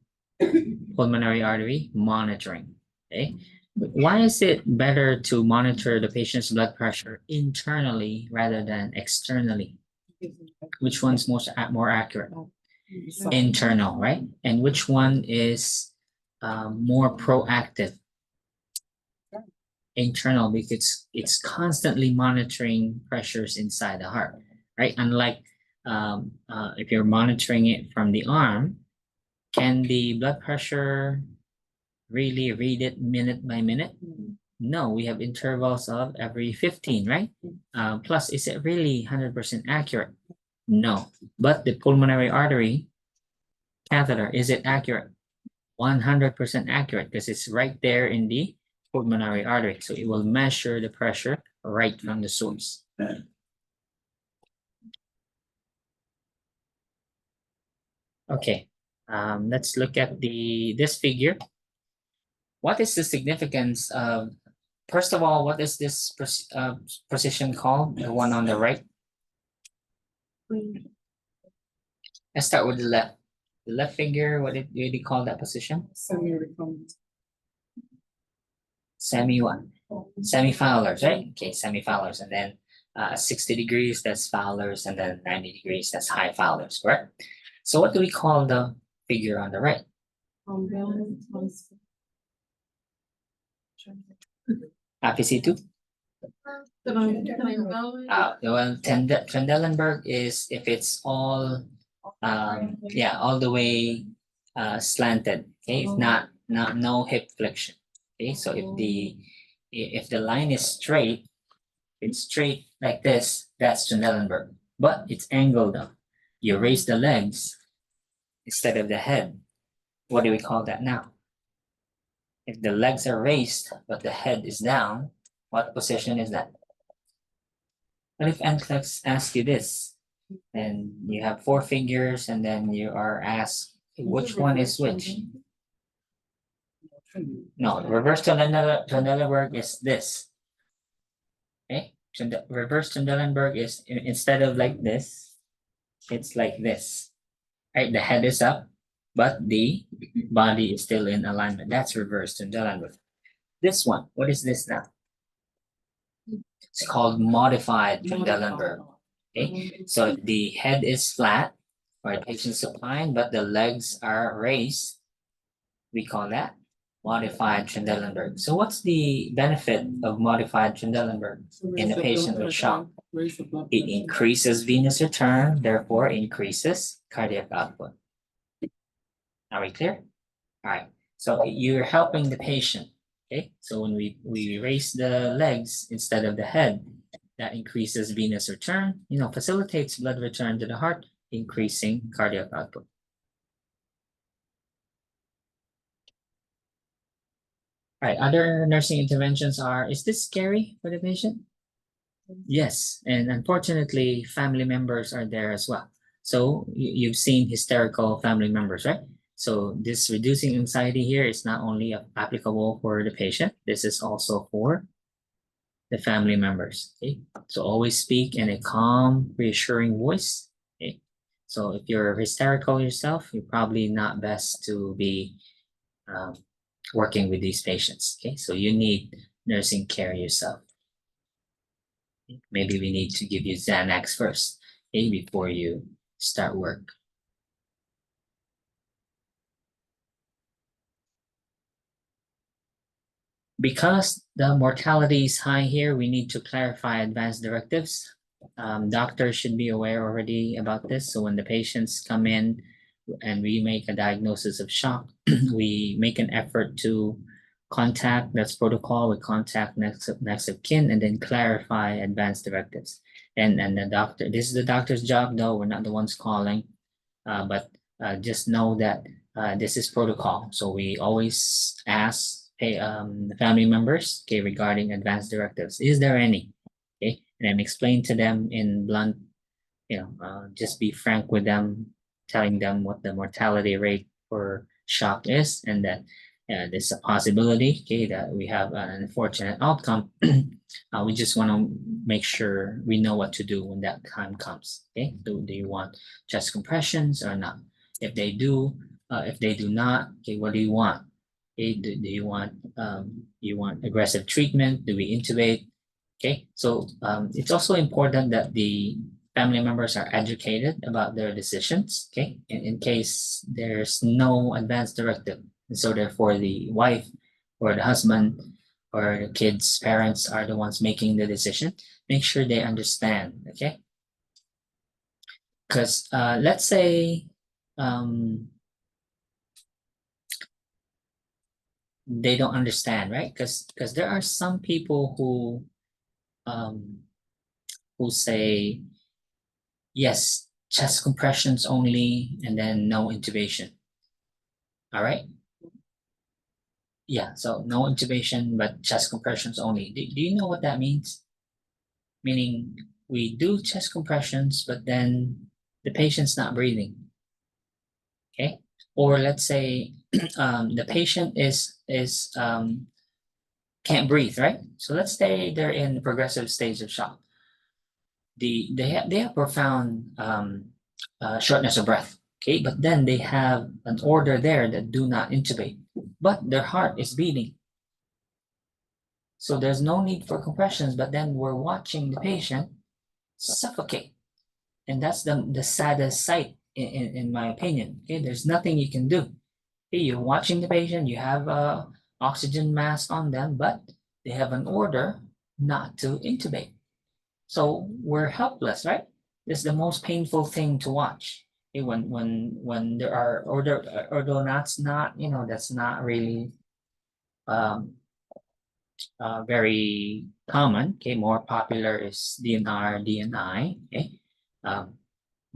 Pulmonary artery monitoring. Okay. Why is it better to monitor the patient's blood pressure internally rather than externally? Which one's more accurate? Internal, right? And which one is more proactive? Internal, because it's constantly monitoring pressures inside the heart, right? Unlike if you're monitoring it from the arm, can the blood pressure really read it minute by minute? No, we have intervals of every 15, right? Plus, is it really 100% accurate? No, but the pulmonary artery catheter, is it accurate? 100% accurate because it's right there in the pulmonary artery. So it will measure the pressure right from the source. Okay, let's look at this figure. What is the significance of, first of all, what is this position called? The one on the right? Let's start with the left. The left figure, what do you call that position? Semi-recumbent. Semi-Fowlers, right? Okay, semi-Fowlers, and then 60 degrees, that's Fowlers, and then 90 degrees, that's high Fowlers, correct? So what do we call the figure on the right? APC2? Well, Trendelenburg is if it's all, all the way slanted, okay? If not no hip flexion, okay? So if the line is straight, it's straight like this, that's Trendelenburg, but it's angled though. you raise the legs instead of the head. What do we call that now? If the legs are raised, but the head is down, what position is that? What if NCLEX asks you this? And you have four fingers, and then you are asked, which one is which? No, reverse Trendelenburg is this. Okay, reverse Trendelenburg is instead of like this, it's like this. Right, the head is up, but the body is still in alignment. That's reverse Trendelenburg. This one, what is this now? It's called modified Trendelenburg. Okay, so if the head is flat or the patient supine, but the legs are raised, we call that modified Trendelenburg. So what's the benefit of modified Trendelenburg in a patient with shock? It increases venous return, therefore increases cardiac output. Are we clear? All right, so you're helping the patient. Okay, so when we raise the legs instead of the head, that increases venous return, facilitates blood return to the heart, increasing cardiac output. All right, other nursing interventions are, is this scary for the patient? Yes, and unfortunately, family members are there as well. So you've seen hysterical family members, right? So this reducing anxiety here is not only applicable for the patient, this is also for the family members. Okay, so always speak in a calm, reassuring voice. Okay, so if you're hysterical yourself, you're probably not best to be working with these patients. Okay, so you need nursing care yourself. Maybe we need to give you Xanax first, okay, before you start work. Because the mortality is high here, we need to clarify advanced directives. Doctors should be aware already about this. So when the patients come in and we make a diagnosis of shock, we make an effort to contact, that's protocol, we contact next of kin and then clarify advanced directives. And the doctor, this is the doctor's job though, we're not the ones calling, but just know that this is protocol. So we always ask family members, okay, regarding advanced directives. Is there any? Okay, and then explain to them in blunt, just be frank with them, telling them what the mortality rate for shock is, and that there's a possibility, okay, that we have an unfortunate outcome. We just want to make sure we know what to do when that time comes. Okay, do you want chest compressions or not? If they do not, okay, what do you want? Okay, do you want aggressive treatment? Do we intubate? Okay, so it's also important that the family members are educated about their decisions, okay, in case there's no advance directive. And so therefore the wife or the husband or the kids' parents are the ones making the decision. Make sure they understand, okay? Because let's say they don't understand, right? Because there are some people who say, yes, chest compressions only, and then no intubation. All right? Yeah, so no intubation, but chest compressions only. Do you know what that means? Meaning we do chest compressions, but then the patient's not breathing. Okay? Or let's say the patient can't breathe, right? So let's say they're in the progressive stage of shock. They have profound shortness of breath. Okay, but then they have an order there that do not intubate, but their heart is beating. So there's no need for compressions, but then we're watching the patient suffocate. And that's the saddest sight in my opinion. Okay, there's nothing you can do. Okay, you're watching the patient, you have a oxygen mask on them, but they have an order not to intubate. So we're helpless, right? It's the most painful thing to watch. Okay, when there are order that's not, that's not really very common. Okay, more popular is DNR, DNI. Okay,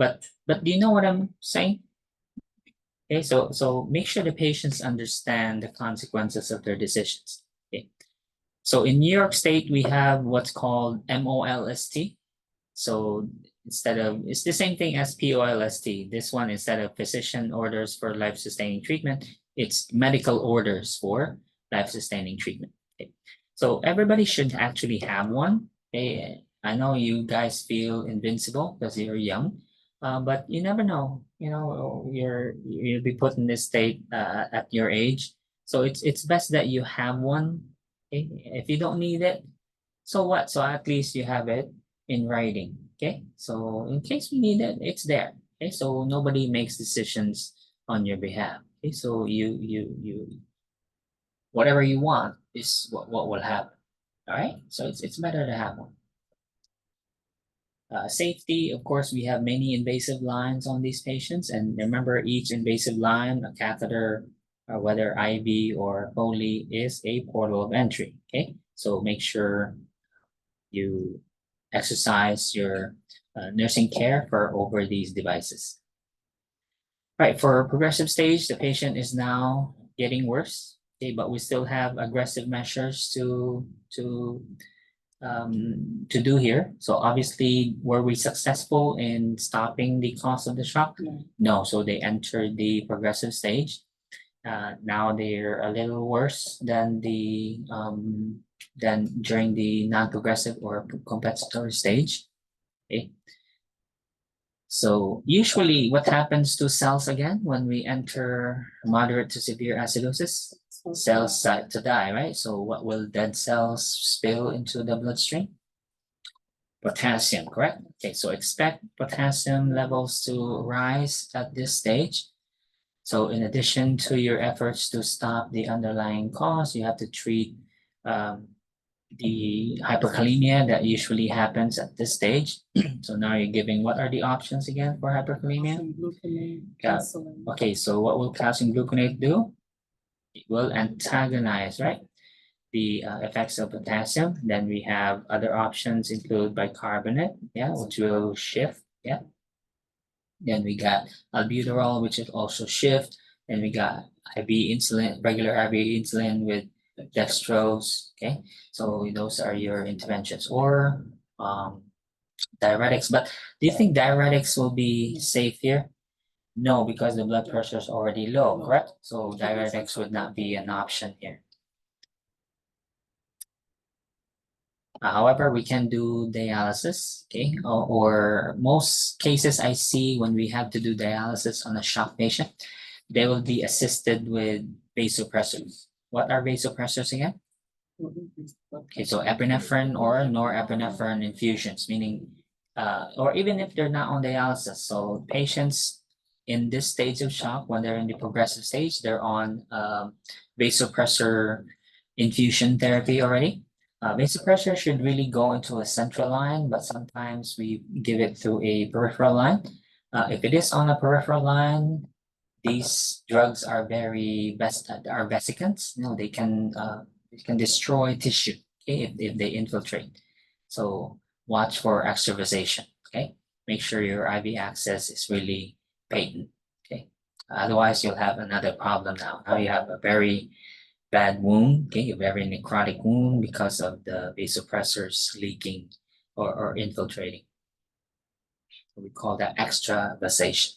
But do you know what I'm saying? Okay, so make sure the patients understand the consequences of their decisions. Okay. So in New York State, we have what's called MOLST. So instead of, it's the same thing as POLST. This one, instead of physician orders for life-sustaining treatment, it's medical orders for life-sustaining treatment. Okay. So everybody should actually have one. Okay. I know you guys feel invincible because you're young, but you never know. You know, you'll be put in this state at your age. So it's best that you have one. Okay. If you don't need it, so what? So at least you have it in writing. Okay. So in case we need it, it's there. Okay. So nobody makes decisions on your behalf. Okay. So you whatever you want is what will happen. All right. So it's better to have one. Safety, of course, we have many invasive lines on these patients, and remember, each invasive line, a catheter, whether IV or Foley, is a portal of entry. Okay. So make sure you exercise your nursing care for over these devices. Right, for progressive stage, the patient is now getting worse, okay, but we still have aggressive measures to do here. So obviously, were we successful in stopping the cause of the shock? No. No, so they entered the progressive stage. Now they're a little worse than during the non-progressive or compensatory stage. Okay. So usually what happens to cells again when we enter moderate to severe acidosis? Cells start to die, right? So what will dead cells spill into the bloodstream? Potassium, correct? Okay, so expect potassium levels to rise at this stage. So in addition to your efforts to stop the underlying cause, you have to treat the hyperkalemia that usually happens at this stage. So now you're giving, what are the options again for hyperkalemia? Calcium gluconate, Yeah. insulin. Okay, so what will calcium gluconate do? It will antagonize, right? The effects of potassium. Then we have other options include bicarbonate, yeah, which will shift, yeah. Then we got albuterol, which is also shift. Then we got IV insulin, regular IV insulin with dextrose. Okay, so those are your interventions, or diuretics. But do you think diuretics will be safe here? No, because the blood pressure is already low, correct? So diuretics would not be an option here. However, we can do dialysis, okay? Or most cases I see when we have to do dialysis on a shock patient, they will be assisted with vasopressors. What are vasopressors again? Okay, so epinephrine or norepinephrine infusions, meaning, or even if they're not on dialysis, so patients in this stage of shock, when they're in the progressive stage, they're on vasopressor infusion therapy already. Vasopressor should really go into a central line, but sometimes we give it through a peripheral line. If it is on a peripheral line, these drugs are are vesicants. You know, they can destroy tissue, okay, if they infiltrate. So watch for extravasation, okay? Make sure your IV access is really patent, okay? Otherwise, you'll have another problem now. Now you have a very bad wound, okay, a very necrotic wound because of the vasopressors leaking or infiltrating. We call that extravasation.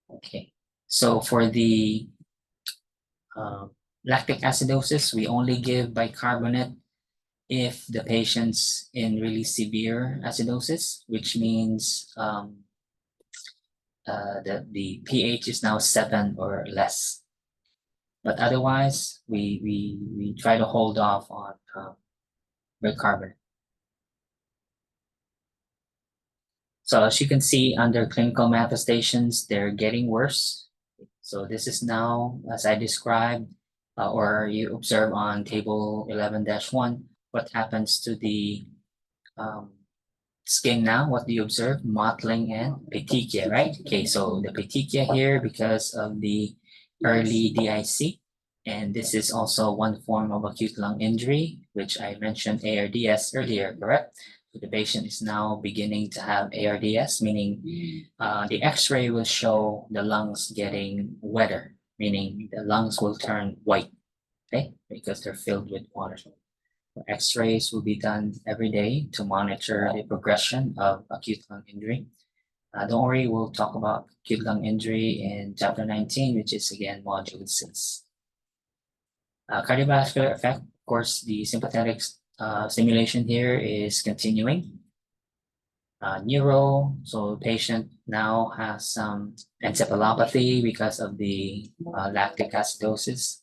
Okay, so for the lactic acidosis, we only give bicarbonate if the patient's in really severe acidosis, which means the pH is now 7 or less. But otherwise, we try to hold off on bicarbonate. So as you can see under clinical manifestations, they're getting worse. So this is now, as I described, or you observe on table 11-1, what happens to the skin now? What do you observe? Mottling and petechia, right? Okay, so the petechia here because of the early DIC. And this is also one form of acute lung injury, which I mentioned ARDS earlier, correct? The patient is now beginning to have ARDS, meaning the X-ray will show the lungs getting wetter, meaning the lungs will turn white, okay, because they're filled with water. X-rays will be done every day to monitor the progression of acute lung injury. Don't worry, we'll talk about acute lung injury in chapter 19, which is again module 6. Cardiovascular effect, of course, the sympathetic stimulation here is continuing. Neuro, so patient now has some encephalopathy because of the lactic acidosis.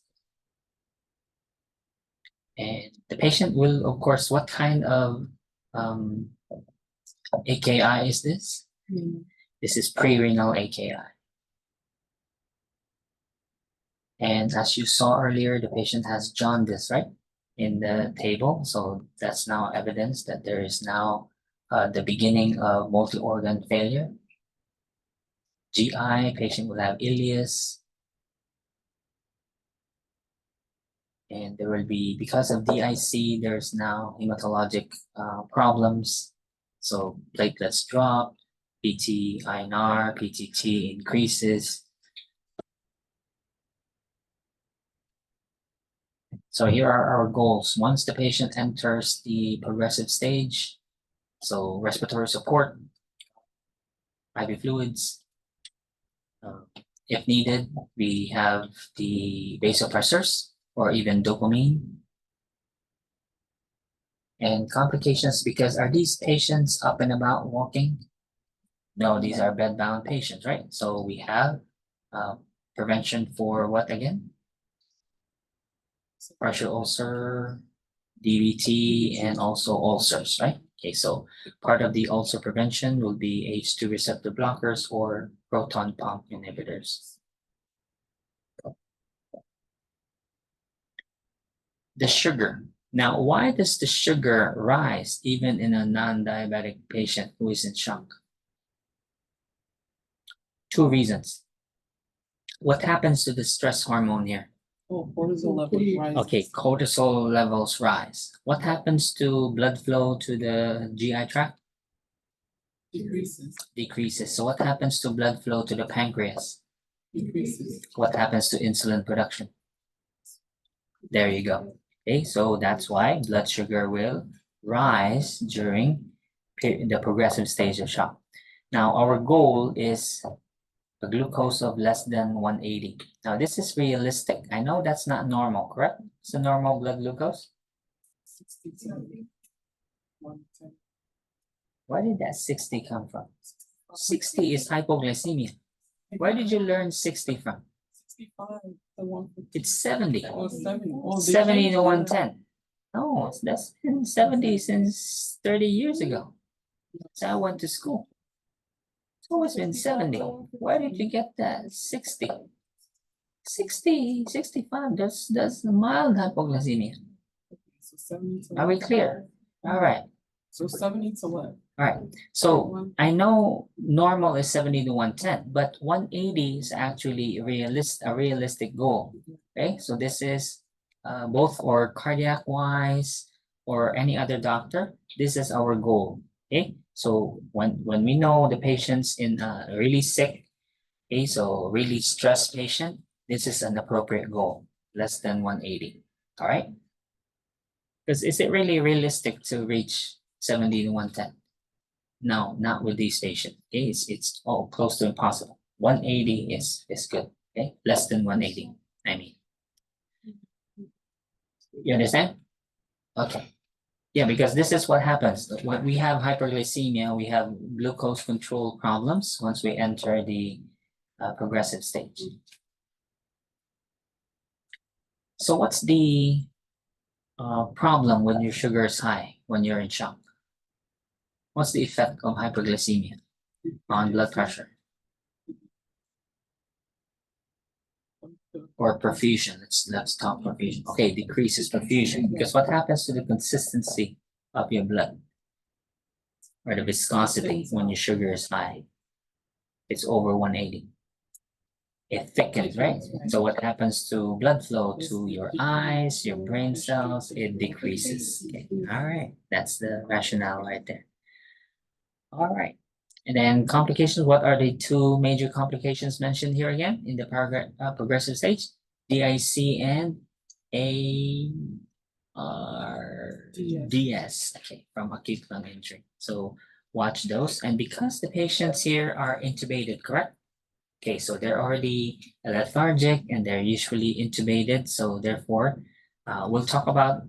And the patient will, of course, what kind of AKI is this? This is pre-renal AKI. And as you saw earlier, the patient has jaundice, right? In the table. So that's now evidence that there is now the beginning of multi-organ failure. GI, patient will have ileus. And there will be, because of DIC, there's now hematologic problems. So platelets drop, PT-INR, PTT increases. So here are our goals. Once the patient enters the progressive stage, so respiratory support, IV fluids. If needed, we have the vasopressors or even dopamine. And complications, because are these patients up and about walking? No, these are bedbound patients, right? So we have prevention for what again? Pressure ulcer, DVT, and also ulcers, right? Okay, so part of the ulcer prevention will be H2 receptor blockers or proton pump inhibitors. The sugar. Now, why does the sugar rise even in a non-diabetic patient who is in shock? Two reasons. What happens to the stress hormone here? Oh, cortisol levels rise. Okay, cortisol levels rise. What happens to blood flow to the GI tract? Decreases. Decreases. So what happens to blood flow to the pancreas? Decreases. What happens to insulin production? There you go. Okay, so that's why blood sugar will rise during the progressive stage of shock. Now, our goal is a glucose of less than 180. Now, this is realistic. I know that's not normal, correct? It's a normal blood glucose. 60, 110. Where did that 60 come from? 60 is hypoglycemia. Where did you learn 60 from? 65, the 150. It's 70. Oh, 70. Oh, they 70 changed to it. 110. No, that's been 70 since 30 years ago. So I went to school. It's always been 70. Where did you get that? 60. 60, 65, that's mild hypoglycemia. So 70 to Are we clear? All right. So 70 to what? All right. So I know normal is 70 to 110, but 180 is actually a realistic goal. Okay, so this is both for cardiac wise or any other doctor. This is our goal. Okay, so when we know the patient's in really sick, okay, so really stressed patient, this is an appropriate goal, less than 180. All right, because is it really realistic to reach 70 to 110? No, not with these patients. Okay, it's all close to impossible. 180 is good. Okay, less than 180. I mean, you understand? Okay. Yeah, because this is what happens. When we have hyperglycemia, we have glucose control problems once we enter the progressive stage. So what's the problem when your sugar is high, when you're in shock? What's the effect of hyperglycemia on blood pressure or perfusion? Let's talk perfusion. Okay, decreases perfusion because what happens to the consistency of your blood or the viscosity when your sugar is high? It's over 180. it thickens, right? So what happens to blood flow to your eyes, your brain cells? It decreases. Okay, all right, that's the rationale right there. All right, and then complications. What are the two major complications mentioned here again in the progressive stage? DIC and ARDS. Okay, from acute lung injury. So watch those, and because the patients here are intubated, correct? Okay, so they're already lethargic and they're usually intubated, so therefore, we'll talk about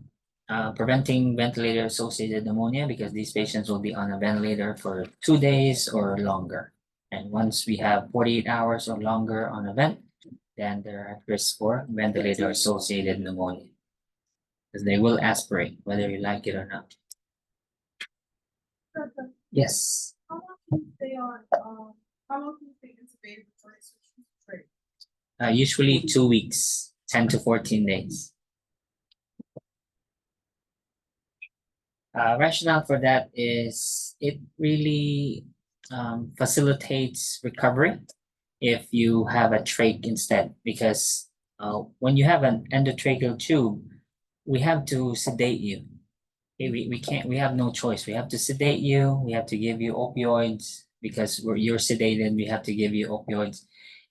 preventing ventilator-associated pneumonia because these patients will be on a ventilator for 2 days or longer. And once we have 48 hours or longer on a vent, then they're at risk for ventilator-associated pneumonia. Because they will aspirate, whether you like it or not. Yes. How long can you stay on, how long can you stay intubated before they switch to trach? Usually 2 weeks, 10 to 14 days. Rationale for that is it really facilitates recovery if you have a trach instead, because when you have an endotracheal tube, we have to sedate you. Okay, we can't, we have no choice. We have to sedate you, we have to give you opioids because you're sedated, we have to give you opioids.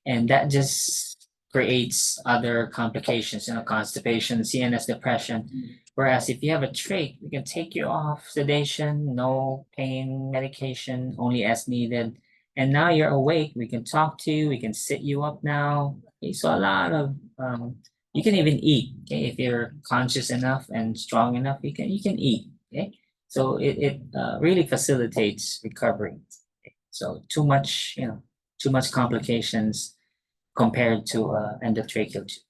And that just creates other complications, constipation, CNS depression. Whereas if you have a trach, we can take you off sedation, no pain medication, only as needed. And now you're awake, we can talk to you, we can sit you up now. Okay, so a lot of you can even eat, okay, if you're conscious enough and strong enough, you can eat, okay. So it really facilitates recovery. Okay? So too much complications compared to endotracheal tube.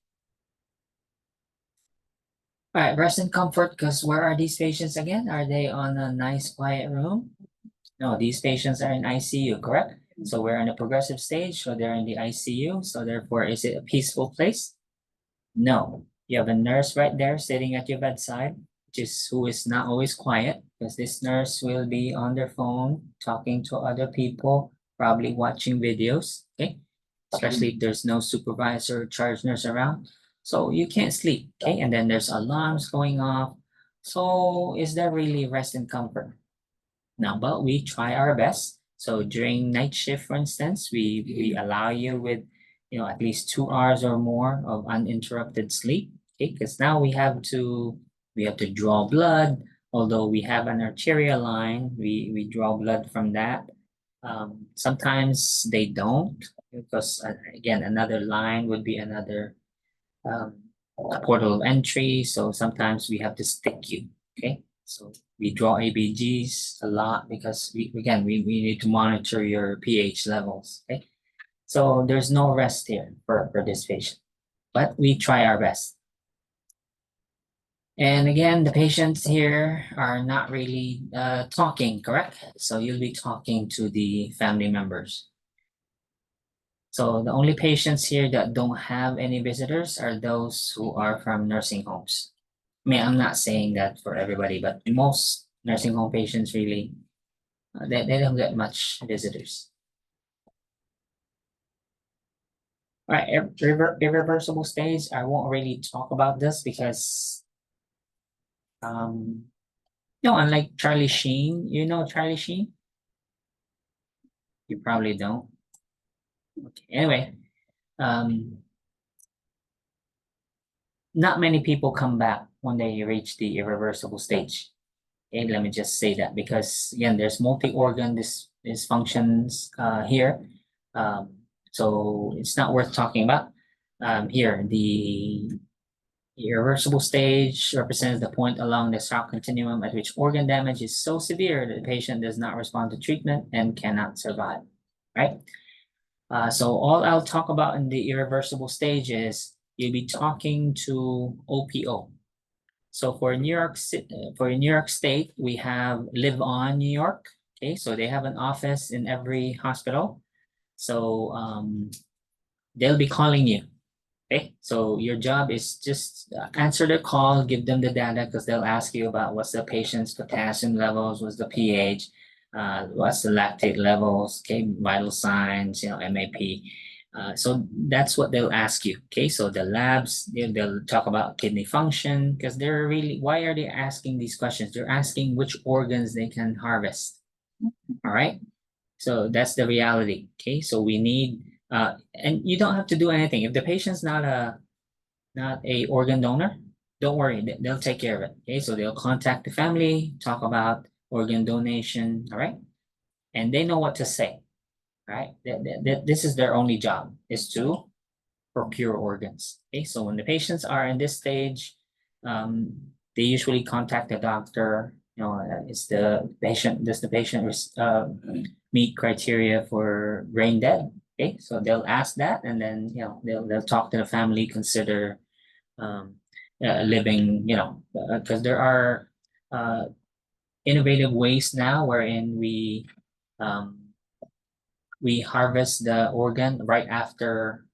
All right, rest and comfort, because where are these patients again? Are they on a nice quiet room? No, these patients are in ICU, correct? So we're in a progressive stage, so they're in the ICU. So therefore, is it a peaceful place? No. You have a nurse right there sitting at your bedside, who is not always quiet, because this nurse will be on their phone, talking to other people, probably watching videos, okay? Especially if there's no supervisor or charge nurse around. So you can't sleep, okay? And then there's alarms going off. So is there really rest and comfort? No, but we try our best. So during night shift, for instance, we allow you with, at least 2 hours or more of uninterrupted sleep. Okay, because now we have to draw blood. Although we have an arterial line, we draw blood from that. Sometimes they don't, because again, another line would be another portal of entry. So sometimes we have to stick you. Okay, so we draw ABGs a lot because we need to monitor your pH levels. Okay, so there's no rest here for this patient, but we try our best. And again, the patients here are not really talking, correct? So you'll be talking to the family members. So the only patients here that don't have any visitors are those who are from nursing homes. I mean, I'm not saying that for everybody, but most nursing home patients really, they don't get much visitors. All right, irreversible stage, I won't really talk about this because, unlike Charlie Sheen, you know Charlie Sheen? You probably don't. Okay, anyway, not many people come back when they reach the irreversible stage. Okay, let me just say that because again, there's multi-organ dysfunctions here. So it's not worth talking about. Here, the irreversible stage represents the point along the shock continuum at which organ damage is so severe that the patient does not respond to treatment and cannot survive, right? So all I'll talk about in the irreversible stage is you'll be talking to OPO. So for New York State, we have Live On New York. Okay, so they have an office in every hospital. So they'll be calling you. Okay, so your job is just answer the call, give them the data because they'll ask you about what's the patient's potassium levels, what's the pH, what's the lactate levels, okay, vital signs, MAP. So that's what they'll ask you. Okay, so the labs, they'll talk about kidney function because they're really, why are they asking these questions? They're asking which organs they can harvest. All right, so that's the reality. Okay, so we need, and you don't have to do anything if the patient's not a organ donor. Don't worry, they'll take care of it. Okay, so they'll contact the family, talk about organ donation. All right, and they know what to say. Right, this is their only job, is to procure organs. Okay, so when the patients are in this stage, they usually contact the doctor. You know, is the patient, does the patient meet criteria for brain dead? Okay, so they'll ask that, and then they'll talk to the family, consider living. Because there are innovative ways now wherein we harvest the organ right after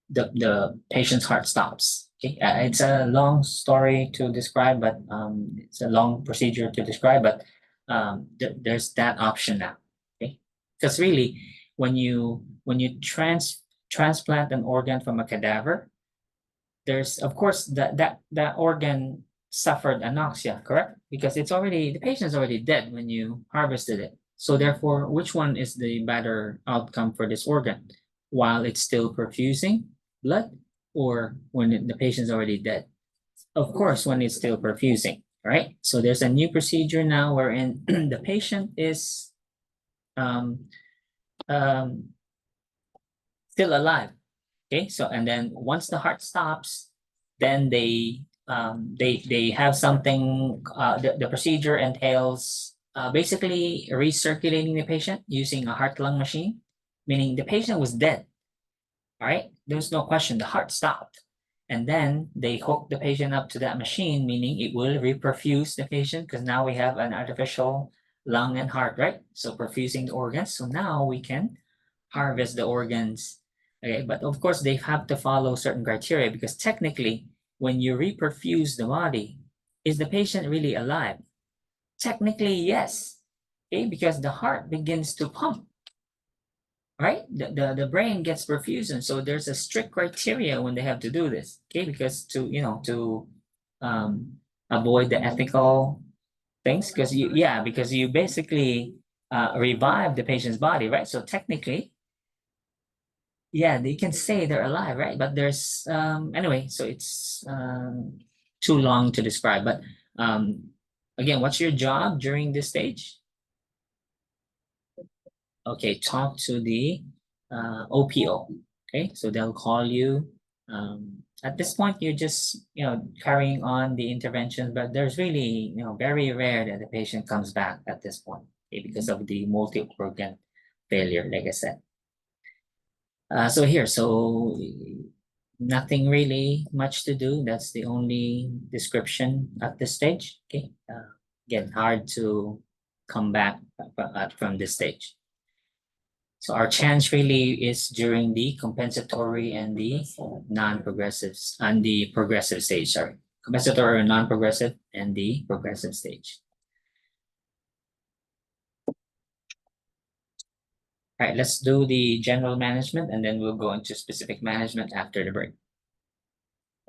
the patient's heart stops. Okay, it's a long story to describe, but it's a long procedure to describe, but there's that option now. Okay, because really, when you transplant an organ from a cadaver, there's of course that organ suffered anoxia, correct? Because the patient's already dead when you harvested it. So therefore, which one is the better outcome for this organ? While it's still perfusing blood, or when the patient's already dead? Of course, when it's still perfusing, right? So there's a new procedure now wherein the patient is still alive. Okay, so and then once the heart stops, then they have something. The procedure entails basically recirculating the patient using a heart-lung machine, meaning the patient was dead. All right, there's no question, the heart stopped, and then they hook the patient up to that machine, meaning it will reperfuse the patient because now we have an artificial lung and heart, right? So perfusing the organs. So now we can harvest the organs. Okay, but of course they have to follow certain criteria because technically, when you reperfuse the body, is the patient really alive? Technically, yes. Okay, because the heart begins to pump, right? The brain gets perfusion. So there's a strict criteria when they have to do this. Okay, because to avoid the ethical things, because you basically revive the patient's body, right? So technically, yeah, they can say they're alive, right? But there's anyway, so it's too long to describe. But again, what's your job during this stage? Okay, talk to the OPO. Okay, so they'll call you. At this point, you're just carrying on the intervention, but there's really very rare that the patient comes back at this point, okay, because of the multi-organ failure, like I said. So nothing really much to do. That's the only description at this stage. Okay, again, hard to come back from this stage. So our chance really is during the compensatory and the non-progressives and the progressive stage. Sorry, compensatory or non-progressive and the progressive stage. All right, let's do the general management and then we'll go into specific management after the break.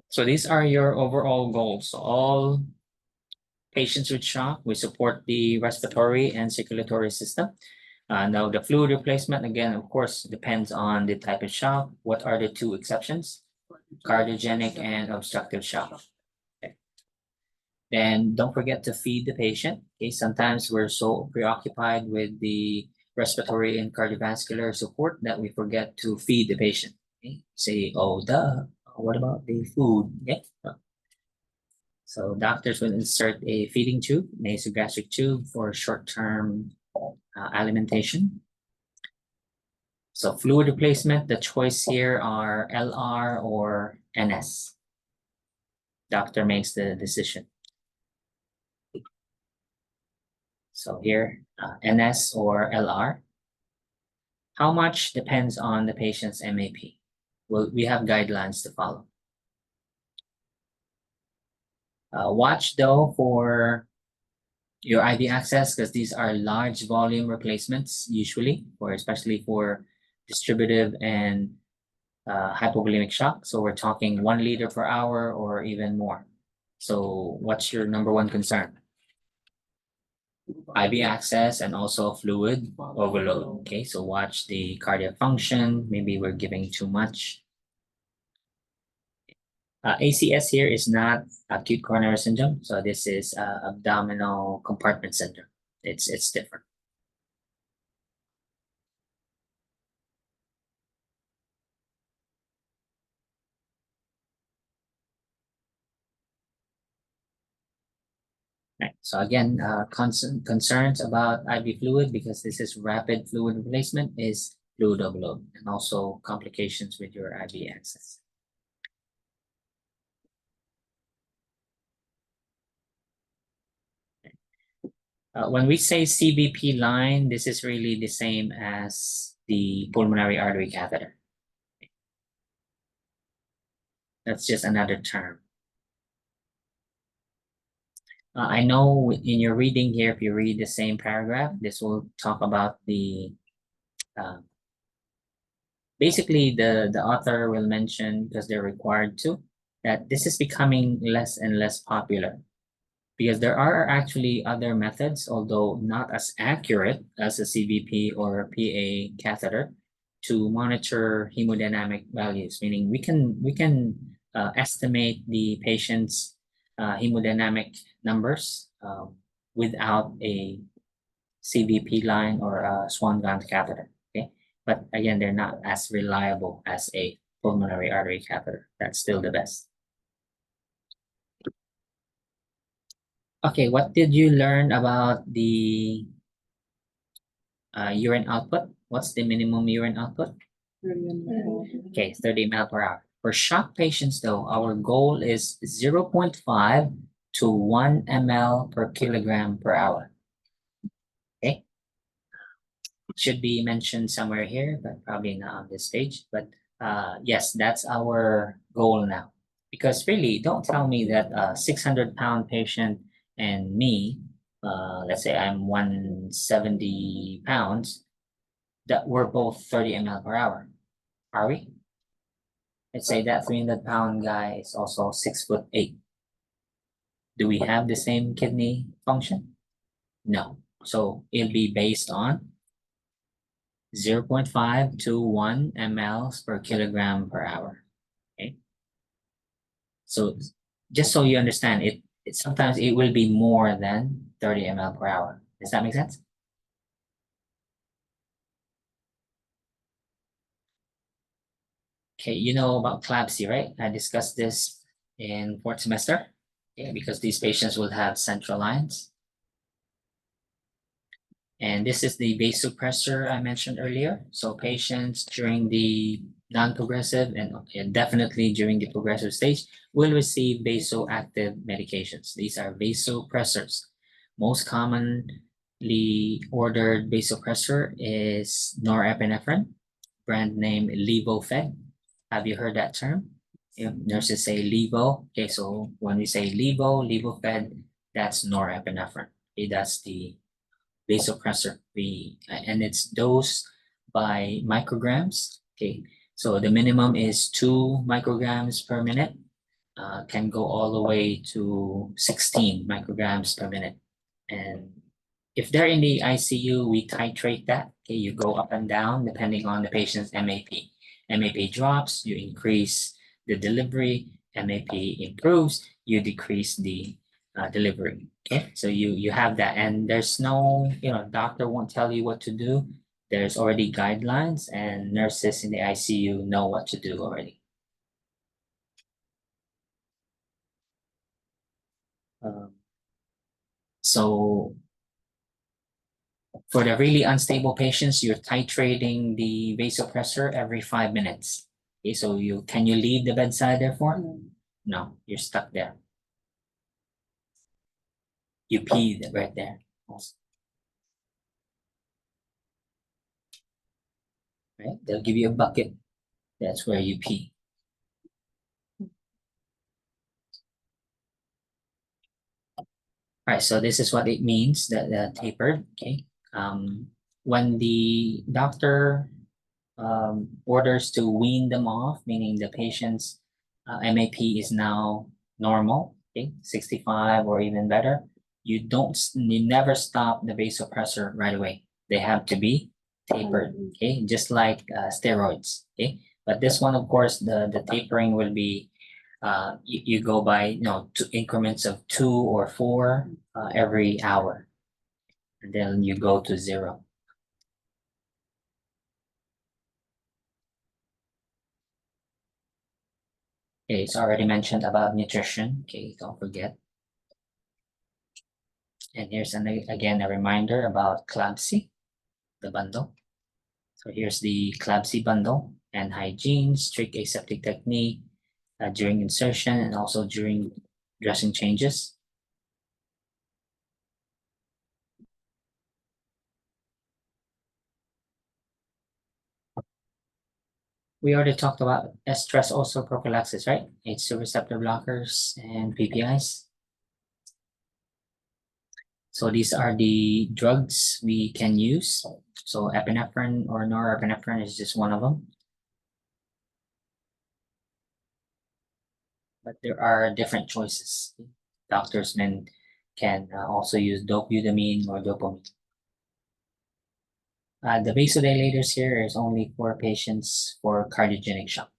So these are your overall goals. So all patients with shock, we support the respiratory and circulatory system. Now the fluid replacement, again, of course, depends on the type of shock. What are the two exceptions? Cardiogenic and obstructive shock. Okay. Then don't forget to feed the patient. Okay, sometimes we're so preoccupied with the respiratory and cardiovascular support that we forget to feed the patient. Okay? Say, oh, duh. What about the food? Yeah. So doctors will insert a feeding tube, nasogastric tube for short-term alimentation. So fluid replacement, the choice here are LR or NS. Doctor makes the decision. So here, NS or LR. How much depends on the patient's MAP. Well, we have guidelines to follow. Watch though for your IV access, because these are large volume replacements usually, or especially for distributive and hypovolemic shock. So we're talking 1 liter per hour or even more. So what's your number one concern? IV access and also fluid overload. Okay, so watch the cardiac function. Maybe we're giving too much. ACS here is not acute coronary syndrome, so this is abdominal compartment syndrome. It's different. Right. So again, concerns about IV fluid, because this is rapid fluid replacement, is fluid overload and also complications with your IV access. When we say CVP line, this is really the same as the pulmonary artery catheter. That's just another term. I know in your reading here, if you read the same paragraph, this will talk about the basically the author will mention, because they're required to, that this is becoming less and less popular, because there are actually other methods, although not as accurate as a CVP or PA catheter, to monitor hemodynamic values, meaning we can estimate the patient's hemodynamic numbers without a CVP line or a Swan-Ganz catheter. Okay, but again, they're not as reliable as a pulmonary artery catheter. That's still the best. Okay, what did you learn about the urine output? What's the minimum urine output? Okay, 30 ml per hour. For shock patients, though, our goal is 0.5 to 1 ml per kilogram per hour. Okay, it should be mentioned somewhere here, but probably not on this page. But yes, that's our goal now. Because really, don't tell me that a 600-pound patient and me, let's say I'm 170 pounds, that we're both 30 ml per hour. Are we? Let's say that 300-pound guy is also 6'8". Do we have the same kidney function? No. So it'll be based on 0.5 to 1 ml per kilogram per hour. Okay. So just so you understand, it sometimes it will be more than 30 ml per hour. Does that make sense? Okay, you know about CLABSI, right? I discussed this in fourth semester. Okay, because these patients will have central lines. And this is the vasopressor I mentioned earlier. So patients during the non-progressive and definitely during the progressive stage will receive vasoactive medications. These are vasopressors. Most commonly ordered vasopressor is norepinephrine, brand name Levophed. Have you heard that term? If nurses say Levo, okay, so when we say Levophed, that's norepinephrine. Okay, that's the vasopressor. And it's dosed by micrograms. Okay, so the minimum is 2 micrograms per minute. Can go all the way to 16 micrograms per minute. And if they're in the ICU, we titrate that. Okay, you go up and down depending on the patient's MAP. MAP drops, you increase the delivery. MAP improves, you decrease the delivery. Okay, so you have that, and there's no, doctor won't tell you what to do. There's already guidelines, and nurses in the ICU know what to do already. So for the really unstable patients, you're titrating the vasopressor every 5 minutes. Okay, so can you leave the bedside therefore? No, you're stuck there. You pee right there. Right? They'll give you a bucket. That's where you pee. Alright, so this is what it means, the tapered, okay? When the doctor orders to wean them off, meaning the patient's MAP is now normal, okay, 65 or even better, you never stop the vasopressor right away. They have to be tapered, okay, just like steroids, okay? But this one, of course, the tapering will be you go by increments of 2 or 4 every hour, and then you go to 0. Okay, it's already mentioned about nutrition. Okay, don't forget. And here's again a reminder about CLABSI, the bundle. So here's the CLABSI bundle and hygiene, strict aseptic technique during insertion and also during dressing changes. We already talked about stress also prophylaxis, right? H2 receptor blockers and PPIs. So these are the drugs we can use. So epinephrine or norepinephrine is just one of them. But there are different choices. Doctors can also use dobutamine or dopamine. The vasodilators here is only for patients for cardiogenic shock.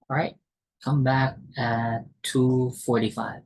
All right, come back at 2:45.